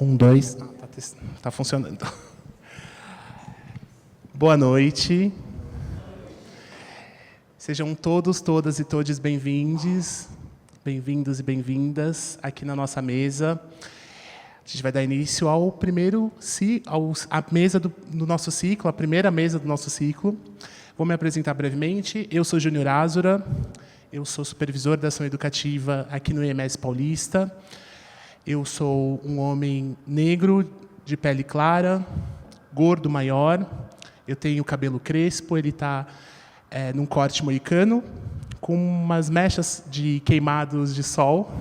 Um, dois. Tá funcionando. Boa noite. Sejam todos, todas e todes bem-vindos e bem-vindas aqui na nossa mesa. A gente vai dar início ao à mesa do nosso ciclo, a primeira mesa do nosso ciclo. Vou me apresentar brevemente. Eu sou Júnior Azura, eu sou supervisor da ação educativa aqui no IMS Paulista. Eu sou um homem negro, de pele clara, gordo maior. Eu tenho cabelo crespo, ele está num corte moicano, com umas mechas de queimados de sol.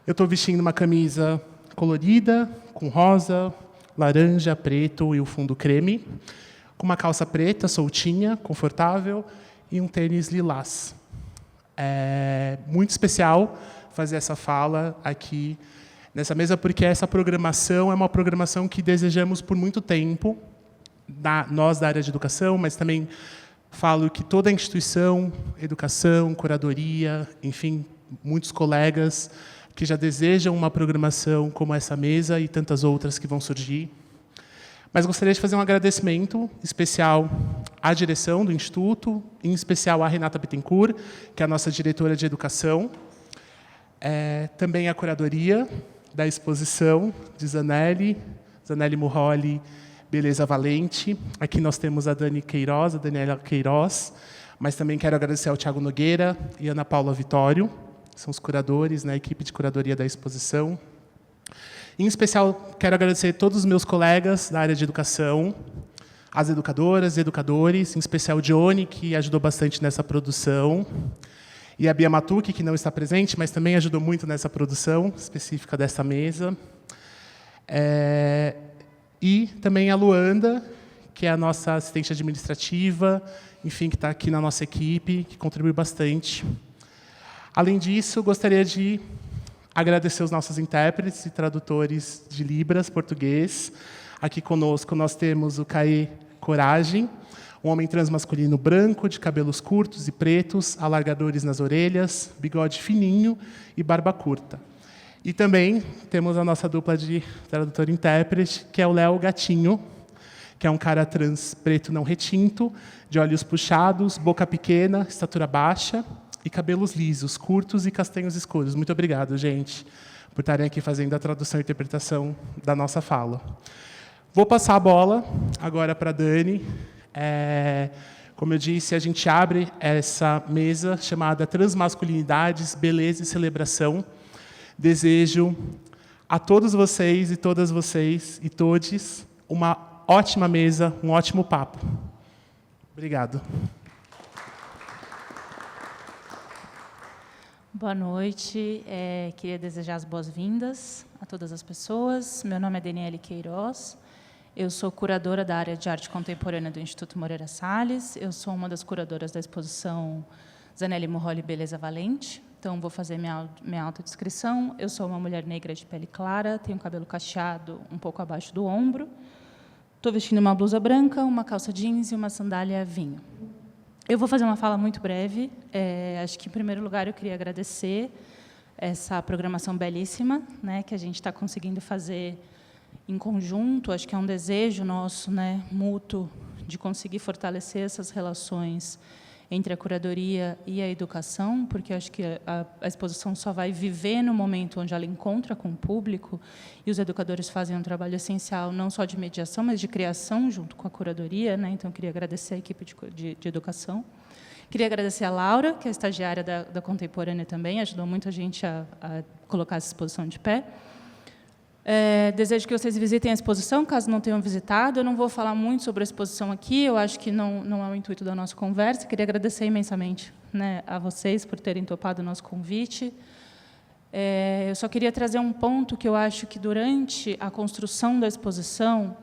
Eu estou vestindo uma camisa colorida, com rosa, laranja, preto e o fundo creme, com uma calça preta, soltinha, confortável, e um tênis lilás. É muito especial fazer essa fala aqui nessa mesa, porque essa programação é uma programação que desejamos por muito tempo, nós da área de educação, mas também falo que toda a instituição, educação, curadoria, enfim, muitos colegas que já desejam uma programação como essa mesa e tantas outras que vão surgir. Mas gostaria de fazer um agradecimento especial à direção do Instituto, em especial à Renata Bittencourt, que é a nossa diretora de educação, também à curadoria da exposição de Zanelli Murroli, Beleza Valente. Aqui nós temos a Daniela Queiroz, mas também quero agradecer ao Thiago Nogueira e Ana Paula Vitório, que são os curadores, a equipe de curadoria da exposição. Em especial, quero agradecer a todos os meus colegas da área de educação, as educadoras e educadores, em especial o Johnny, que ajudou bastante nessa produção, e a Bia Matucci, que não está presente, mas também ajudou muito nessa produção específica dessa mesa. E também a Luanda, que é a nossa assistente administrativa, enfim, que está aqui na nossa equipe, que contribui bastante. Além disso, gostaria de agradecer os nossos intérpretes e tradutores de Libras, português. Aqui conosco nós temos o Caê Coragem, um homem transmasculino branco, de cabelos curtos e pretos, alargadores nas orelhas, bigode fininho e barba curta. E também temos a nossa dupla de tradutor e intérprete, que é o Léo Gatinho, que é um cara trans preto não retinto, de olhos puxados, boca pequena, estatura baixa e cabelos lisos, curtos e castanhos escuros. Muito obrigado, gente, por estarem aqui fazendo a tradução e interpretação da nossa fala. Vou passar a bola agora para a Dani. Como eu disse, a gente abre essa mesa chamada Transmasculinidades, Beleza e Celebração. Desejo a todos vocês e todas vocês e todes uma ótima mesa, um ótimo papo. Obrigado. Boa noite. Queria desejar as boas-vindas a todas as pessoas. Meu nome é Daniela Queiroz. Eu sou curadora da área de arte contemporânea do Instituto Moreira Salles. Eu sou uma das curadoras da exposição Zanelli Murroli, Beleza Valente. Então, vou fazer minha autodescrição. Eu sou uma mulher negra de pele clara, tenho cabelo cacheado um pouco abaixo do ombro. Estou vestindo uma blusa branca, uma calça jeans e uma sandália vinho. Eu vou fazer uma fala muito breve. Acho que, em primeiro lugar, eu queria agradecer essa programação belíssima, que a gente está conseguindo fazer em conjunto. Acho que é um desejo nosso, mútuo, de conseguir fortalecer essas relações entre a curadoria e a educação, porque acho que a exposição só vai viver no momento onde ela encontra com o público, e os educadores fazem um trabalho essencial, não só de mediação, mas de criação junto com a curadoria. Então, eu queria agradecer a equipe de educação. Queria agradecer a Laura, que é estagiária da Contemporânea também, ajudou muito a gente a colocar essa exposição de pé. Desejo que vocês visitem a exposição, caso não tenham visitado. Eu não vou falar muito sobre a exposição aqui, eu acho que não é o intuito da nossa conversa. Queria agradecer imensamente a vocês por terem topado o nosso convite. Eu só queria trazer um ponto que eu acho que, durante a construção da exposição,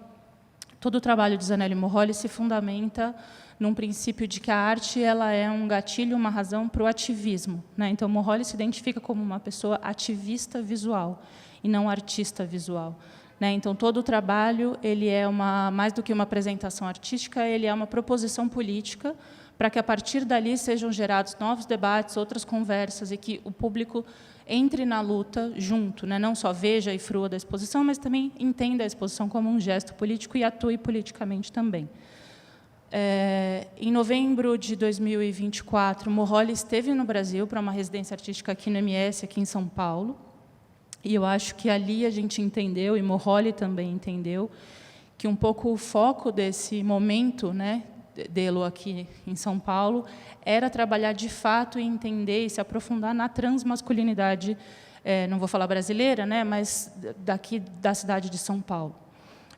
todo o trabalho de Zanelli Murroli se fundamenta num princípio de que a arte ela é um gatilho, uma razão para o ativismo. Então, Murroli se identifica como uma pessoa ativista visual, e não artista visual. Então, todo o trabalho ele é mais do que uma apresentação artística, ele é uma proposição política para que, a partir dali, sejam gerados novos debates, outras conversas, e que o público entre na luta junto, né? Não só veja e frua da exposição, mas também entenda a exposição como um gesto político e atue politicamente também. Em novembro de 2024, Moholy esteve no Brasil para uma residência artística aqui no MS, aqui em São Paulo, e eu acho que ali a gente entendeu, e Moholy também entendeu, que um pouco o foco desse momento, né, dele aqui em São Paulo, era trabalhar de fato e entender e se aprofundar na transmasculinidade, não vou falar brasileira, né, mas daqui da cidade de São Paulo.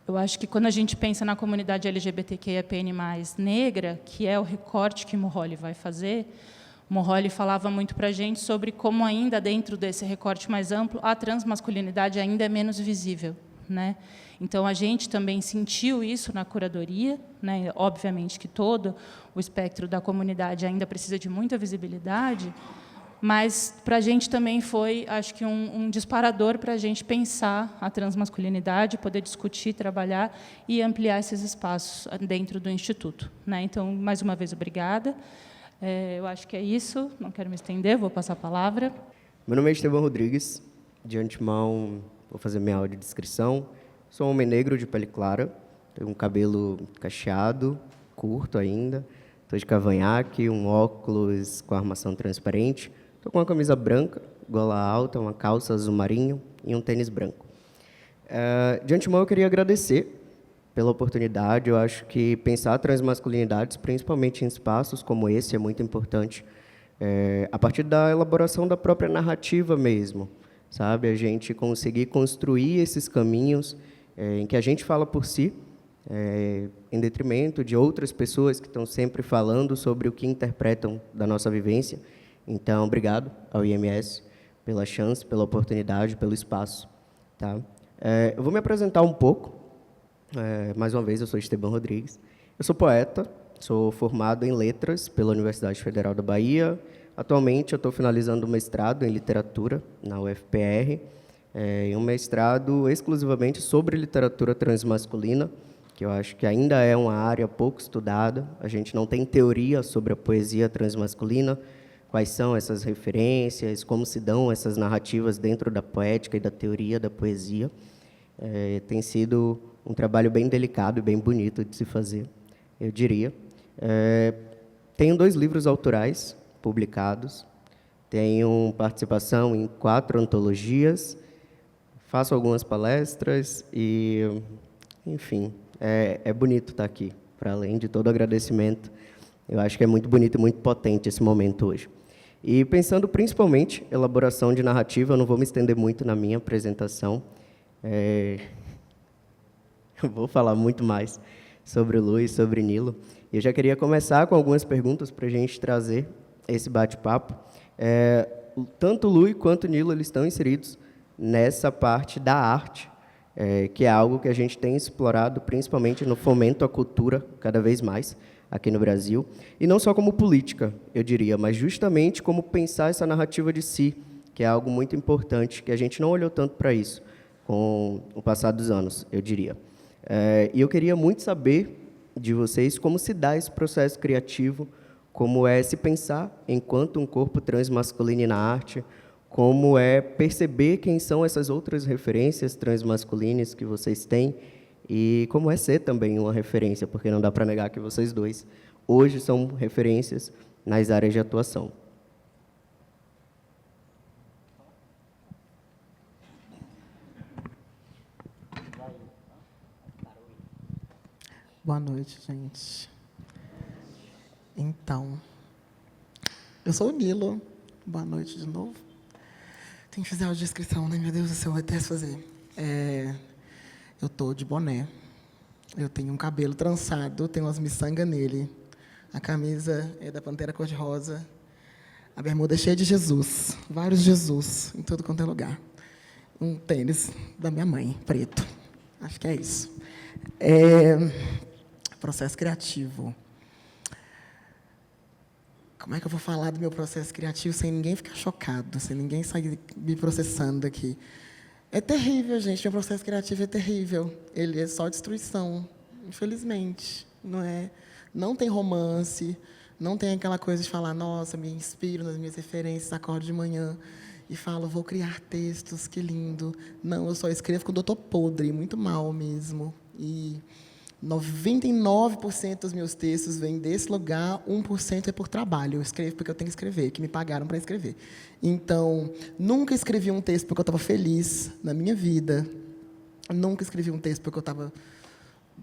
Eu acho que quando a gente pensa na comunidade LGBTQIAPN+, negra, que é o recorte que Moholy vai fazer, Moholy falava muito para a gente sobre como ainda dentro desse recorte mais amplo, a transmasculinidade ainda é menos visível, né? Então, a gente também sentiu isso na curadoria, né? Obviamente que todo o espectro da comunidade ainda precisa de muita visibilidade, mas para a gente também foi, acho que, um disparador para a gente pensar a transmasculinidade, poder discutir, trabalhar e ampliar esses espaços dentro do Instituto, né? Então, mais uma vez, obrigada. Eu acho que é isso, não quero me estender, vou passar a palavra. Meu nome é Estevão Rodrigues, de antemão vou fazer minha audiodescrição. Sou um homem negro de pele clara, tenho um cabelo cacheado, curto ainda, estou de cavanhaque, um óculos com armação transparente, estou com uma camisa branca, gola alta, uma calça azul marinho e um tênis branco. De antemão, eu queria agradecer pela oportunidade. Eu acho que pensar transmasculinidades, principalmente em espaços como esse, é muito importante, a partir da elaboração da própria narrativa mesmo, sabe? A gente conseguir construir esses caminhos em que a gente fala por si, em detrimento de outras pessoas que estão sempre falando sobre o que interpretam da nossa vivência. Então, obrigado ao IMS pela chance, pela oportunidade, pelo espaço. Tá? Eu vou me apresentar um pouco. Mais uma vez, eu sou Estevão Rodrigues. Eu sou poeta, sou formado em Letras pela Universidade Federal da Bahia. Atualmente, eu estou finalizando o mestrado em Literatura na UFPR, um mestrado exclusivamente sobre literatura transmasculina, que eu acho que ainda é uma área pouco estudada. A gente não tem teoria sobre a poesia transmasculina, quais são essas referências, como se dão essas narrativas dentro da poética e da teoria da poesia. Tem sido um trabalho bem delicado e bem bonito de se fazer, eu diria. Tenho 2 livros autorais publicados, tenho participação em 4 antologias, faço algumas palestras e, enfim, é bonito estar aqui, para além de todo o agradecimento. Eu acho que é muito bonito e muito potente esse momento hoje. E pensando principalmente em elaboração de narrativa, eu não vou me estender muito na minha apresentação. Eu vou falar muito mais sobre o Lu e sobre Nilo. Eu já queria começar com algumas perguntas para a gente trazer esse bate-papo. Tanto o Lu quanto o Nilo eles estão inseridos nessa parte da arte, que é algo que a gente tem explorado principalmente no fomento à cultura, cada vez mais, aqui no Brasil. E não só como política, eu diria, mas justamente como pensar essa narrativa de si, que é algo muito importante, que a gente não olhou tanto para isso com o passar dos anos, eu diria. E eu queria muito saber de vocês como se dá esse processo criativo, como é se pensar enquanto um corpo transmasculino na arte, como é perceber quem são essas outras referências transmasculinas que vocês têm e como é ser também uma referência, porque não dá para negar que vocês dois hoje são referências nas áreas de atuação. Boa noite, gente. Então, eu sou o Nilo. Boa noite de novo. Tem que fazer a audiodescrição, né? Meu Deus do céu, eu detesto fazer. Eu estou de boné. Eu tenho um cabelo trançado, tenho umas miçangas nele. A camisa é da Pantera Cor-de-Rosa. A bermuda é cheia de Jesus. Vários Jesus, em tudo quanto é lugar. Um tênis da minha mãe, preto. Acho que é isso. Processo criativo. Como é que eu vou falar do meu processo criativo sem ninguém ficar chocado, sem ninguém sair me processando aqui? É terrível, gente. Meu processo criativo é terrível. Ele é só destruição, infelizmente. Não tem romance, não tem aquela coisa de falar, nossa, me inspiro nas minhas referências, acordo de manhã e falo, vou criar textos, que lindo. Não, eu só escrevo quando eu estou podre, muito mal mesmo. E 99% dos meus textos vêm desse lugar, 1% é por trabalho. Eu escrevo porque eu tenho que escrever, que me pagaram para escrever. Então, nunca escrevi um texto porque eu estava feliz na minha vida. Nunca escrevi um texto porque eu estava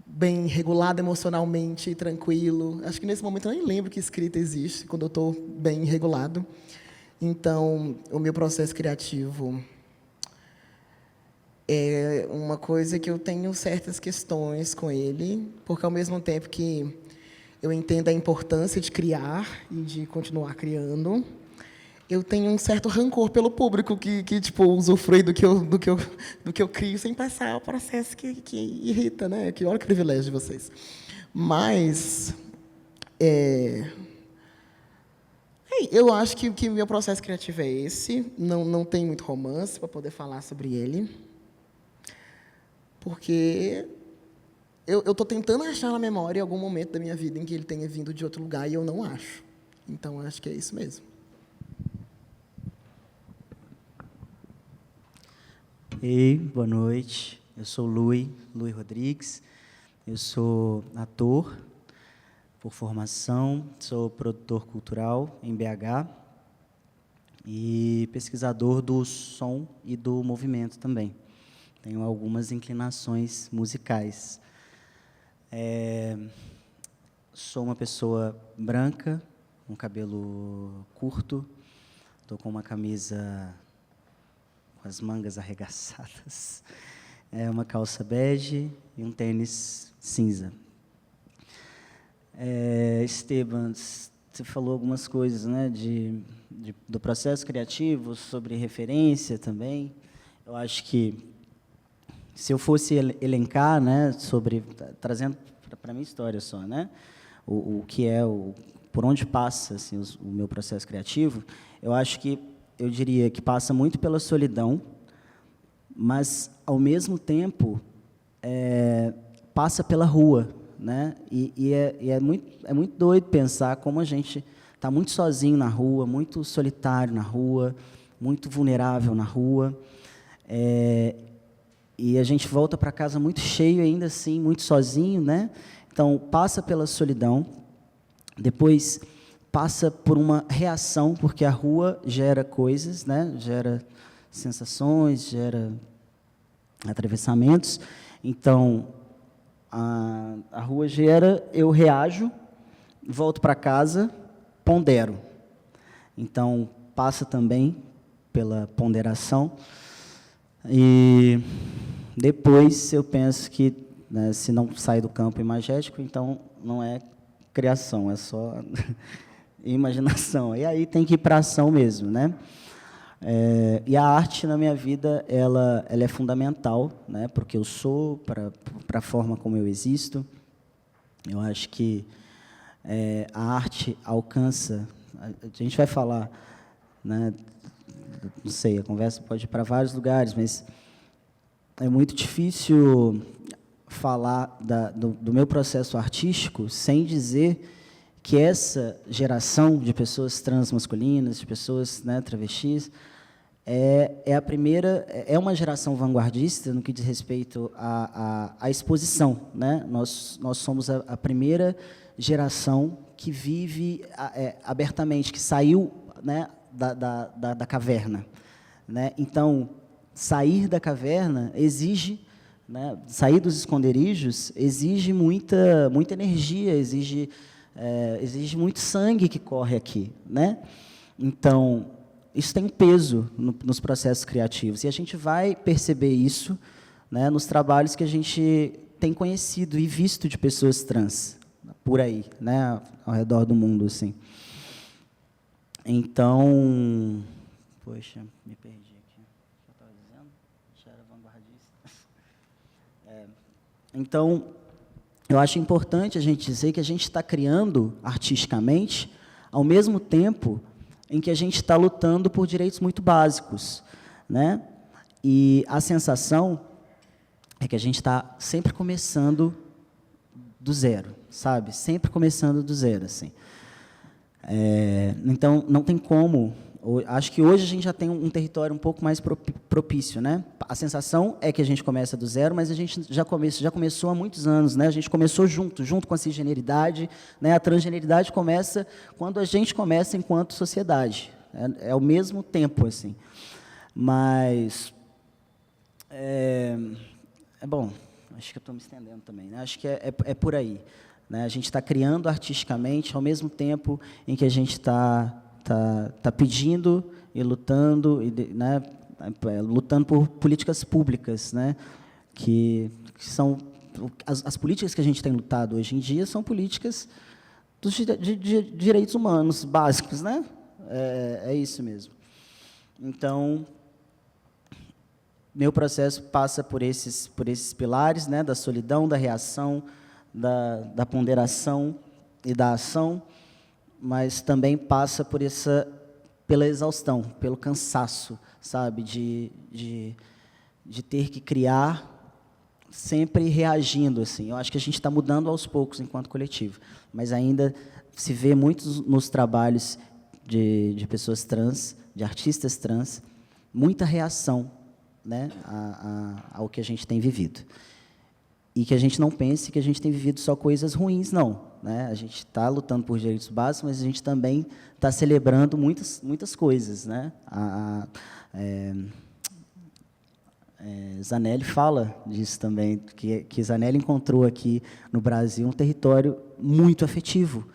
bem regulado emocionalmente, tranquilo. Acho que nesse momento eu nem lembro que escrita existe, quando eu estou bem regulado. Então, o meu processo criativo é uma coisa que eu tenho certas questões com ele, porque, ao mesmo tempo que eu entendo a importância de criar e de continuar criando, eu tenho um certo rancor pelo público que tipo, usufrui do que eu crio sem passar o processo que irrita, né? Que olha que privilégio de vocês. Mas eu acho que o meu processo criativo é esse. Não tem muito romance para poder falar sobre ele, porque eu estou tentando achar na memória algum momento da minha vida em que ele tenha vindo de outro lugar e eu não acho. Então, acho que é isso mesmo. Ei, boa noite. Eu sou Luiz Rodrigues. Eu sou ator por formação, sou produtor cultural em BH e pesquisador do som e do movimento também. Tenho algumas inclinações musicais. Sou uma pessoa branca, com cabelo curto, estou com uma camisa com as mangas arregaçadas, uma calça bege e um tênis cinza. Esteban, você falou algumas coisas, né, do processo criativo, sobre referência também. Eu acho que, se eu fosse elencar, né, trazendo para a minha história só, né, o que é, por onde passa assim, o meu processo criativo, eu acho que eu diria que passa muito pela solidão, mas, ao mesmo tempo, passa pela rua, né? E é muito doido pensar como a gente está muito sozinho na rua, muito solitário na rua, muito vulnerável na rua, e a gente volta para casa muito cheio, ainda assim, muito sozinho, né? Então, passa pela solidão, depois passa por uma reação, porque a rua gera coisas, né? Gera sensações, gera atravessamentos. Então, a rua gera, eu reajo, volto para casa, pondero. Então, passa também pela ponderação. E depois eu penso que, né, se não sai do campo imagético, então não é criação, é só imaginação. E aí tem que ir para a ação mesmo, né? E a arte na minha vida ela é fundamental, né? Porque eu sou, para a forma como eu existo. Eu acho que a arte alcança. A gente vai falar, né? Não sei, a conversa pode ir para vários lugares, mas é muito difícil falar do meu processo artístico sem dizer que essa geração de pessoas transmasculinas, de pessoas, né, travestis, é a primeira, é uma geração vanguardista no que diz respeito à exposição, né? Nós somos a primeira geração que vive abertamente, que saiu, né, da caverna, né? Então, sair da caverna exige, né, sair dos esconderijos exige muita energia, exige muito sangue que corre aqui, né? Então, isso tem peso nos processos criativos, e a gente vai perceber isso, né, nos trabalhos que a gente tem conhecido e visto de pessoas trans, por aí, né, ao redor do mundo, assim. Então, poxa, me perdi aqui. O que eu estava dizendo? Já era vanguardista. Então, eu acho importante a gente dizer que a gente está criando artisticamente ao mesmo tempo em que a gente está lutando por direitos muito básicos, né? E a sensação é que a gente está sempre começando do zero, sabe? Sempre começando do zero, assim. Então, não tem como Acho que hoje a gente já tem um território um pouco mais propício, né? A sensação é que a gente começa do zero, mas a gente já começou há muitos anos, né? A gente começou junto com a cisgeneridade, né? A transgeneridade começa quando a gente começa enquanto sociedade. É ao mesmo tempo, assim. Mas bom, acho que eu estou me estendendo também, né? Acho que é por aí, né? A gente está criando artisticamente ao mesmo tempo em que a gente está pedindo e lutando, né, lutando por políticas públicas, né, que são as políticas que a gente tem lutado hoje em dia são políticas de direitos humanos básicos, né? É isso mesmo. Então, meu processo passa por esses pilares, né, da solidão, da reação, da ponderação e da ação, mas também passa pela exaustão, pelo cansaço, sabe, de ter que criar sempre reagindo, assim. Eu acho que a gente está mudando aos poucos enquanto coletivo, mas ainda se vê muito nos trabalhos de pessoas trans, de artistas trans, muita reação, né, ao que a gente tem vivido. E que a gente não pense que a gente tem vivido só coisas ruins, não. Né? A gente está lutando por direitos básicos, mas a gente também está celebrando muitas coisas. Né? Zanelli fala disso também, que Zanelli encontrou aqui no Brasil um território muito afetivo,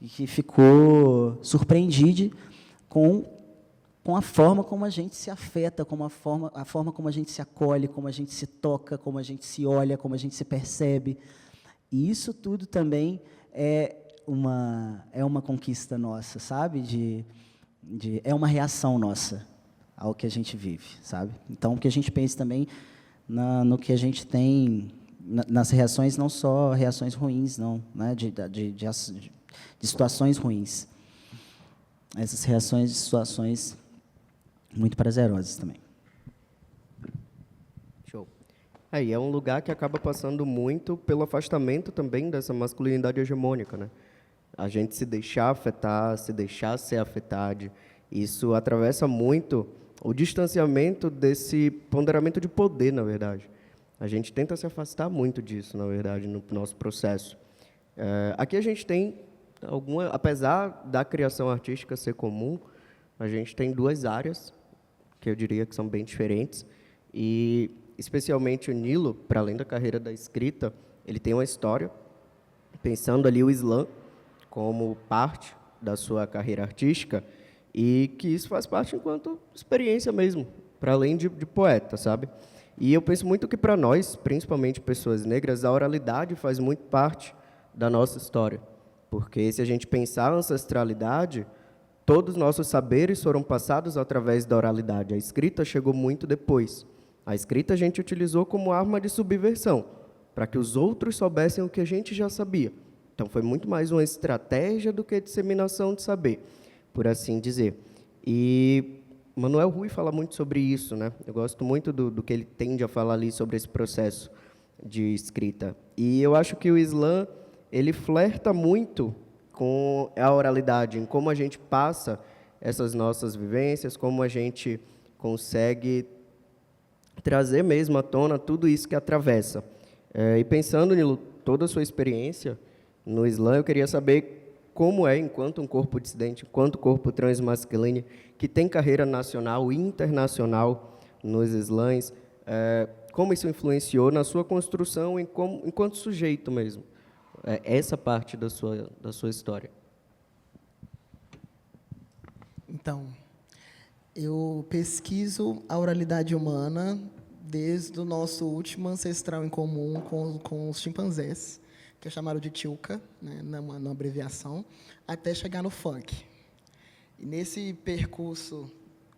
e que ficou surpreendido com a forma como a gente se afeta, a forma como a gente se acolhe, como a gente se toca, como a gente se olha, como a gente se percebe. E isso tudo também é uma conquista nossa, sabe? É uma reação nossa ao que a gente vive, sabe? Então, que a gente pense também no que a gente tem, nas reações, não só reações ruins, não, né? de situações ruins. Essas reações de situações muito prazerosas também. Show. E é um lugar que acaba passando muito pelo afastamento também dessa masculinidade hegemônica, né? A gente se deixar afetar, se deixar ser afetado, isso atravessa muito o distanciamento desse ponderamento de poder, na verdade. A gente tenta se afastar muito disso, na verdade, no nosso processo. Aqui a gente tem apesar da criação artística ser comum, a gente tem duas áreas que eu diria que são bem diferentes, e especialmente o Nilo, para além da carreira da escrita, ele tem uma história, pensando ali o slam como parte da sua carreira artística, e que isso faz parte enquanto experiência mesmo, para além de poeta, sabe? E eu penso muito que para nós, principalmente pessoas negras, a oralidade faz muito parte da nossa história, porque se a gente pensar a ancestralidade, todos os nossos saberes foram passados através da oralidade. A escrita chegou muito depois. A escrita a gente utilizou como arma de subversão, para que os outros soubessem o que a gente já sabia. Então, foi muito mais uma estratégia do que disseminação de saber, por assim dizer. E Manuel Rui fala muito sobre isso, né? Eu gosto muito do que ele tende a falar ali sobre esse processo de escrita. E eu acho que o slam, ele flerta muito com a oralidade, em como a gente passa essas nossas vivências, como a gente consegue trazer mesmo à tona tudo isso que atravessa. E pensando em toda a sua experiência no slam, eu queria saber como é, enquanto um corpo dissidente, enquanto corpo transmasculino, que tem carreira nacional e internacional nos slams, como isso influenciou na sua construção enquanto sujeito mesmo. Essa parte da sua história. Então, eu pesquiso a oralidade humana desde o nosso último ancestral em comum com os chimpanzés, que é chamado de Tilka, né, numa abreviação, até chegar no funk. E nesse percurso,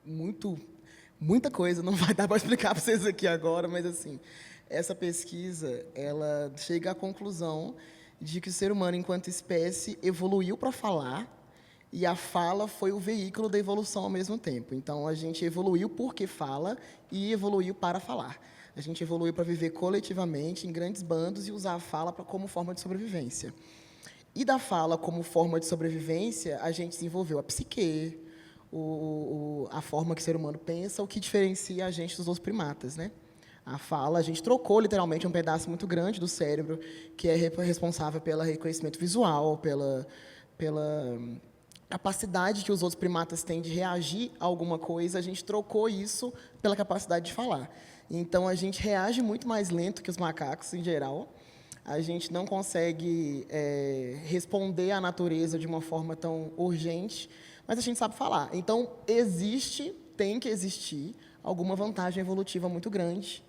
muita coisa, não vai dar para explicar para vocês aqui agora, mas assim, essa pesquisa ela chega à conclusão de que o ser humano, enquanto espécie, evoluiu para falar, e a fala foi o veículo da evolução ao mesmo tempo. Então, a gente evoluiu porque fala e evoluiu para falar. A gente evoluiu para viver coletivamente, em grandes bandos, e usar a fala como forma de sobrevivência. E da fala como forma de sobrevivência, a gente desenvolveu a psique, a forma que o ser humano pensa, o que diferencia a gente dos outros primatas, né? A fala, a gente trocou literalmente um pedaço muito grande do cérebro, que é responsável pelo reconhecimento visual, pela capacidade que os outros primatas têm de reagir a alguma coisa, a gente trocou isso pela capacidade de falar. Então, a gente reage muito mais lento que os macacos, em geral. A gente não consegue responder à natureza de uma forma tão urgente, mas a gente sabe falar. Então, tem que existir alguma vantagem evolutiva muito grande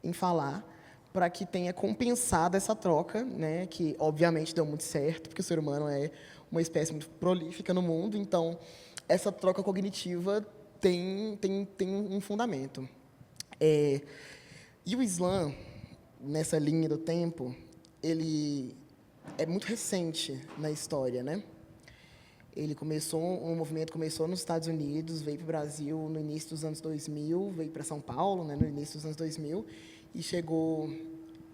em falar, para que tenha compensado essa troca, né, que obviamente deu muito certo, porque o ser humano é uma espécie muito prolífica no mundo, então essa troca cognitiva tem um fundamento. E o Islã, nessa linha do tempo, ele é muito recente na história, né? O movimento começou nos Estados Unidos, veio para o Brasil no início dos anos 2000, veio para São Paulo, né, no início dos anos 2000, e chegou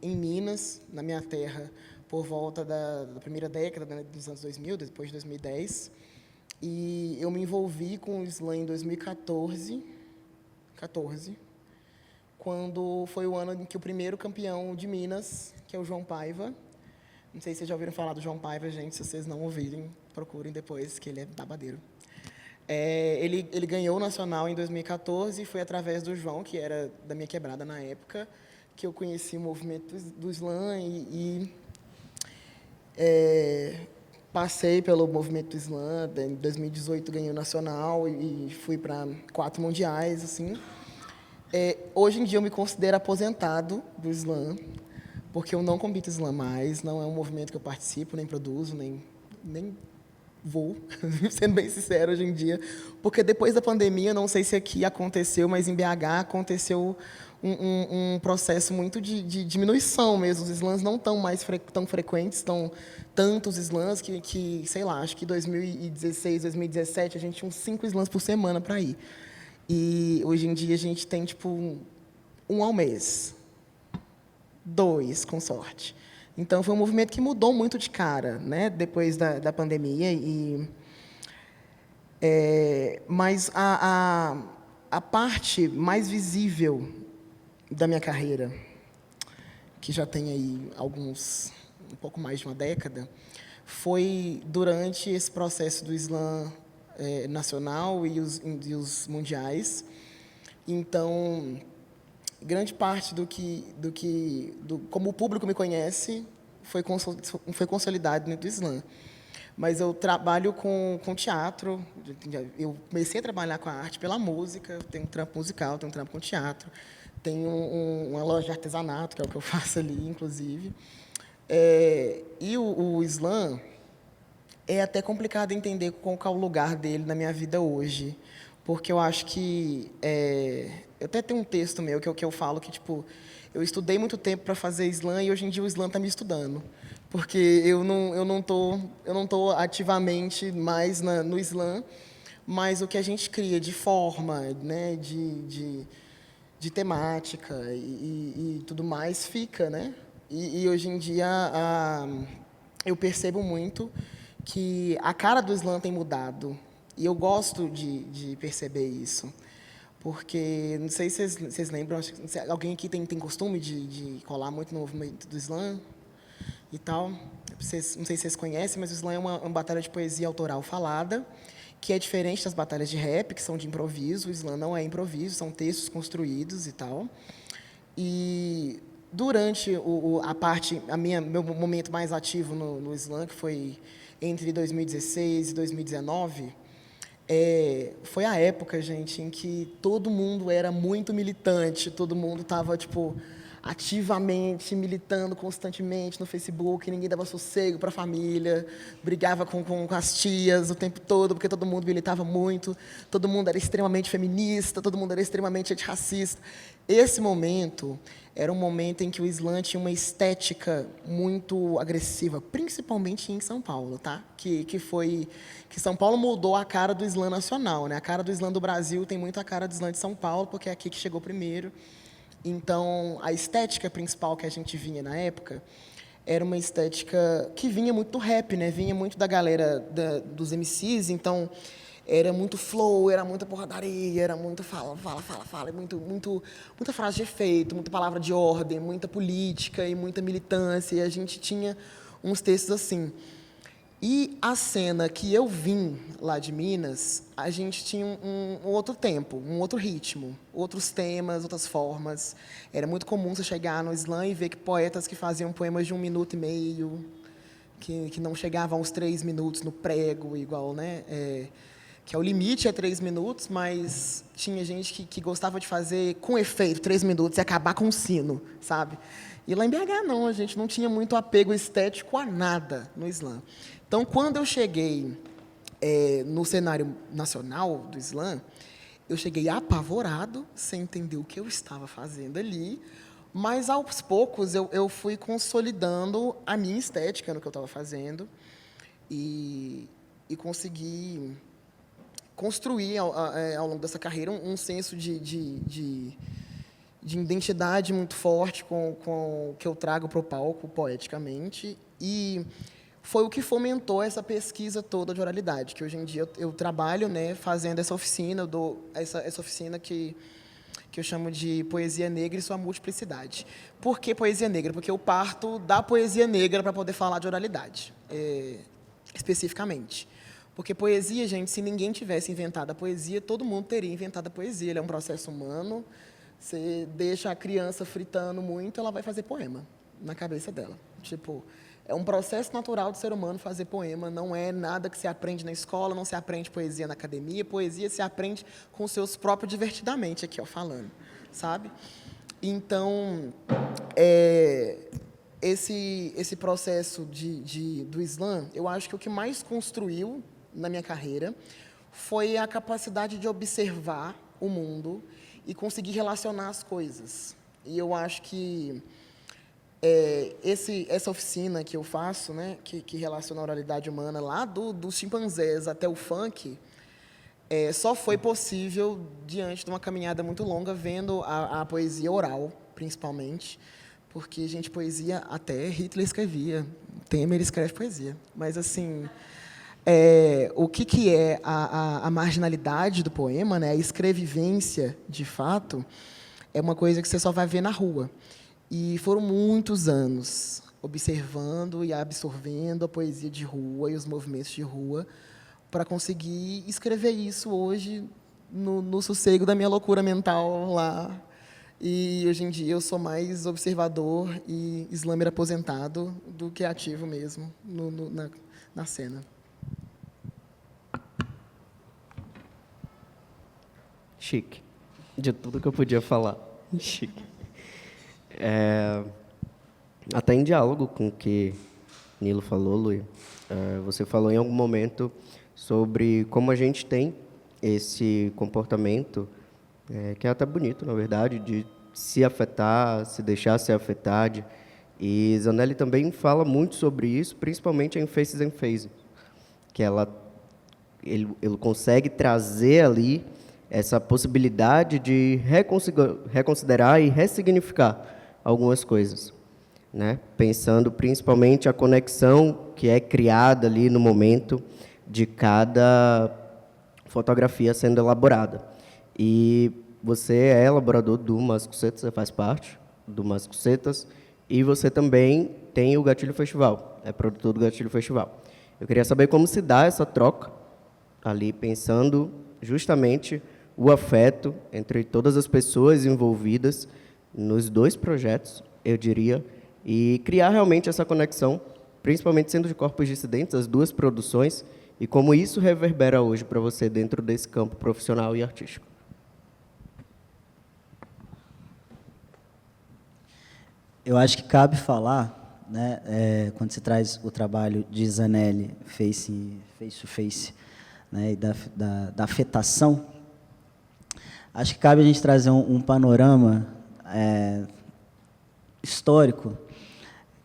em Minas, na minha terra, por volta da primeira década, né, dos anos 2000, depois de 2010. E eu me envolvi com o Islã em 2014, quando foi o ano em que o primeiro campeão de Minas, que é o João Paiva, não sei se vocês já ouviram falar do João Paiva, gente. Se vocês não ouvirem, procurem depois, que ele é babadeiro. Ele ganhou o Nacional em 2014 e foi através do João, que era da minha quebrada na época, que eu conheci o movimento do Islã e passei pelo movimento do Islã. Em 2018 ganhei o Nacional e fui para 4 mundiais. Assim. Hoje em dia eu me considero aposentado do Islã, porque eu não compito Islã mais, não é um movimento que eu participo, nem produzo, nem vou, sendo bem sincero hoje em dia, porque depois da pandemia, não sei se aqui aconteceu, mas em BH aconteceu um processo muito de diminuição mesmo. Os Islãs não estão mais tão frequentes, estão tantos Islãs que, sei lá, acho que 2016, 2017, a gente tinha uns 5 Islãs por semana para ir. E hoje em dia a gente tem, tipo, um ao mês. 2, com sorte. Então, foi um movimento que mudou muito de cara, né, depois da pandemia. Mas a parte mais visível da minha carreira, que já tem aí um pouco mais de uma década, foi durante esse processo do Islã nacional e os mundiais. Então, grande parte como o público me conhece foi consolidado dentro do Islã. Mas eu trabalho com teatro. Eu comecei a trabalhar com a arte pela música. Tenho um trampo musical, tenho um trampo com teatro, tenho uma loja de artesanato, que é o que eu faço ali, inclusive. E o Islã é até complicado entender qual é o lugar dele na minha vida hoje, porque eu acho que eu até tenho um texto meu que eu falo que, tipo, eu estudei muito tempo para fazer Islã e hoje em dia o Islã está me estudando, porque eu não tô ativamente mais no Islã, mas o que a gente cria de forma, né, de temática e tudo mais fica, né? E hoje em dia eu percebo muito que a cara do Islã tem mudado. E eu gosto de perceber isso. Porque, não sei se vocês lembram, alguém aqui tem costume de colar muito no movimento do Islã e tal. Não sei se vocês conhecem, mas o Islã é uma batalha de poesia autoral falada, que é diferente das batalhas de rap, que são de improviso. O Islã não é improviso, são textos construídos e tal. E durante meu momento mais ativo no Islã, que foi entre 2016 e 2019, foi a época, gente, em que todo mundo era muito militante, todo mundo estava, tipo, ativamente militando constantemente no Facebook, ninguém dava sossego para a família, brigava com as tias o tempo todo, porque todo mundo militava muito, todo mundo era extremamente feminista, todo mundo era extremamente antirracista. Esse momento era um momento em que o Islã tinha uma estética muito agressiva, principalmente em São Paulo, tá? Que São Paulo moldou a cara do Islã nacional, né? A cara do Islã do Brasil tem muito a cara do Islã de São Paulo, porque é aqui que chegou primeiro. Então, a estética principal que a gente vinha na época era uma estética que vinha muito do rap, né? Vinha muito da galera dos MCs. Então, era muito flow, era muita porradaria, era muito fala, muita frase de efeito, muita palavra de ordem, muita política e muita militância, e a gente tinha uns textos assim. E a cena que eu vim lá de Minas, a gente tinha um outro tempo, um outro ritmo, outros temas, outras formas. Era muito comum você chegar no slam e ver que poetas que faziam poemas de 1 minuto e meio, que não chegavam aos 3 minutos no prego, igual, né? Que é o limite, é 3 minutos, mas tinha gente que gostava de fazer com efeito 3 minutos e acabar com o sino, sabe? E lá em BH, não, a gente não tinha muito apego estético a nada no slam. Então, quando eu cheguei no cenário nacional do slam, eu cheguei apavorado, sem entender o que eu estava fazendo ali, mas, aos poucos, eu fui consolidando a minha estética no que eu estava fazendo e consegui construir, ao longo dessa carreira, um senso de identidade muito forte com o que eu trago para o palco, poeticamente, e foi o que fomentou essa pesquisa toda de oralidade, que hoje em dia eu trabalho, né, fazendo essa oficina, essa oficina que eu chamo de Poesia Negra e Sua Multiplicidade. Por que poesia negra? Porque eu parto da poesia negra para poder falar de oralidade, especificamente. Porque poesia, gente, se ninguém tivesse inventado a poesia, todo mundo teria inventado a poesia. Ele é um processo humano. Você deixa a criança fritando muito, ela vai fazer poema na cabeça dela. Tipo, é um processo natural do ser humano fazer poema, não é nada que se aprende na escola, não se aprende poesia na academia, poesia se aprende com os seus próprios divertidamente, aqui, ó, falando, sabe? Então, esse processo do slam, eu acho que o que mais construiu na minha carreira foi a capacidade de observar o mundo e conseguir relacionar as coisas. E eu acho que essa oficina que eu faço, né, que relaciona a oralidade humana, lá dos chimpanzés até o funk, só foi possível diante de uma caminhada muito longa, vendo a poesia oral, principalmente, porque, gente, poesia até Hitler escrevia, Temer escreve poesia. Mas, assim, o que é a marginalidade do poema, né, a escrevivência, de fato, é uma coisa que você só vai ver na rua. E foram muitos anos observando e absorvendo a poesia de rua e os movimentos de rua para conseguir escrever isso hoje no sossego da minha loucura mental lá. E, hoje em dia, eu sou mais observador e slammer aposentado do que ativo mesmo na cena. Chique. De tudo que eu podia falar. Chique. Até em diálogo com o que Nilo falou, Lui, você falou em algum momento sobre como a gente tem esse comportamento, que é até bonito, na verdade, de se afetar, se deixar ser afetado. E Zanelli também fala muito sobre isso, principalmente em Faces and Phases, que ele consegue trazer ali essa possibilidade de reconsiderar e ressignificar algumas coisas, né? Pensando principalmente a conexão que é criada ali no momento de cada fotografia sendo elaborada. E você é elaborador do Mascocetas, você faz parte do Mascocetas, e você também tem o Gatilho Festival, é produtor do Gatilho Festival. Eu queria saber como se dá essa troca ali, pensando justamente o afeto entre todas as pessoas envolvidas nos dois projetos, eu diria, e criar realmente essa conexão, principalmente sendo de corpos dissidentes, as duas produções, e como isso reverbera hoje para você dentro desse campo profissional e artístico. Eu acho que cabe falar, né, quando se traz o trabalho de Zanelli, Face to Face, né, e da afetação, acho que cabe a gente trazer um panorama histórico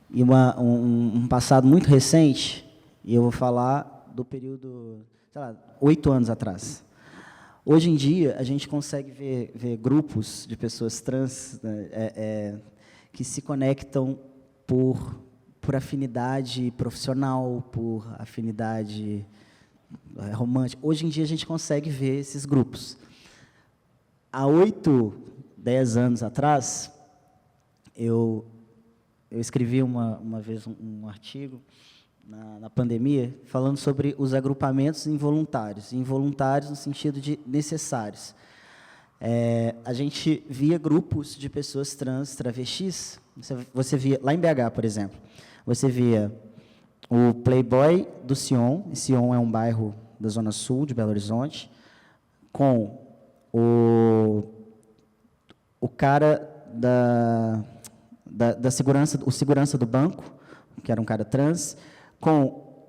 e um passado muito recente, e eu vou falar do período, sei lá, 8 anos atrás. Hoje em dia, a gente consegue ver grupos de pessoas trans, né, que se conectam por afinidade profissional, por afinidade romântica. Hoje em dia a gente consegue ver esses grupos. Há 8, 10 anos atrás, eu escrevi uma vez um artigo na pandemia falando sobre os agrupamentos involuntários. Involuntários no sentido de necessários. A gente via grupos de pessoas trans, travestis. Você via, lá em BH, por exemplo, você via o Playboy do Sion. Sion é um bairro da Zona Sul de Belo Horizonte, com o cara da segurança, o segurança do banco, que era um cara trans, com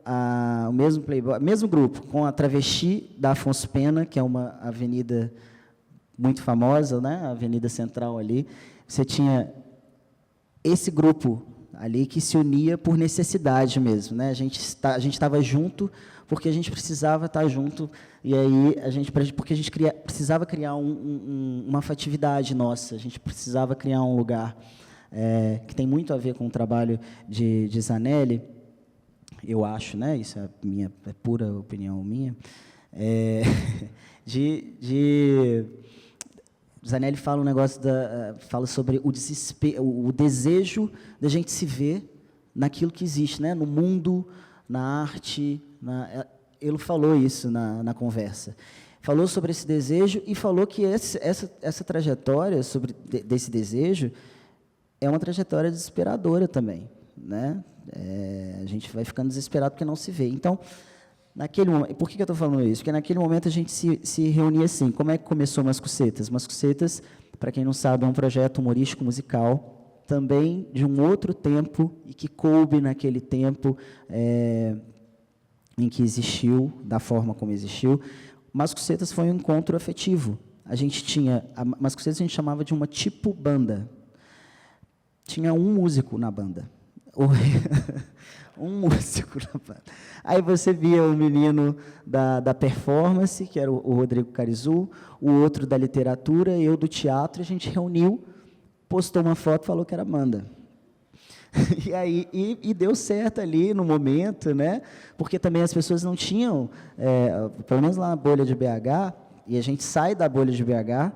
o mesmo Playboy, mesmo grupo, com a travesti da Afonso Pena, que é uma avenida muito famosa, né? A Avenida Central ali. Você tinha esse grupo ali que se unia por necessidade mesmo, né? A gente estava junto porque a gente precisava estar junto, e aí porque a gente precisava criar uma afetividade nossa, a gente precisava criar um lugar que tem muito a ver com o trabalho de Zanelli, eu acho, né? Isso é pura opinião minha, Zanelli fala um negócio fala sobre o desespero, o desejo da gente se ver naquilo que existe, né? No mundo, na arte. Ele falou isso na conversa. Falou sobre esse desejo e falou que essa trajetória desse desejo é uma trajetória desesperadora também, né? A gente vai ficando desesperado porque não se vê. Então, naquele momento, por que eu estou falando isso? Porque naquele momento a gente se reunia assim. Como é que começou Mascocetas? Mascocetas, para quem não sabe, é um projeto humorístico musical, também de um outro tempo, e que coube naquele tempo em que existiu, da forma como existiu. Mascocetas foi um encontro afetivo. A gente tinha... Mascocetas a gente chamava de uma tipo banda. Tinha um músico na banda. Um músico na banda. Aí você via o menino da performance, que era o Rodrigo Carizu, o outro da literatura, eu do teatro, a gente reuniu, postou uma foto e falou que era banda. E aí deu certo ali no momento, né? Porque também as pessoas não tinham, pelo menos lá na bolha de BH, e a gente sai da bolha de BH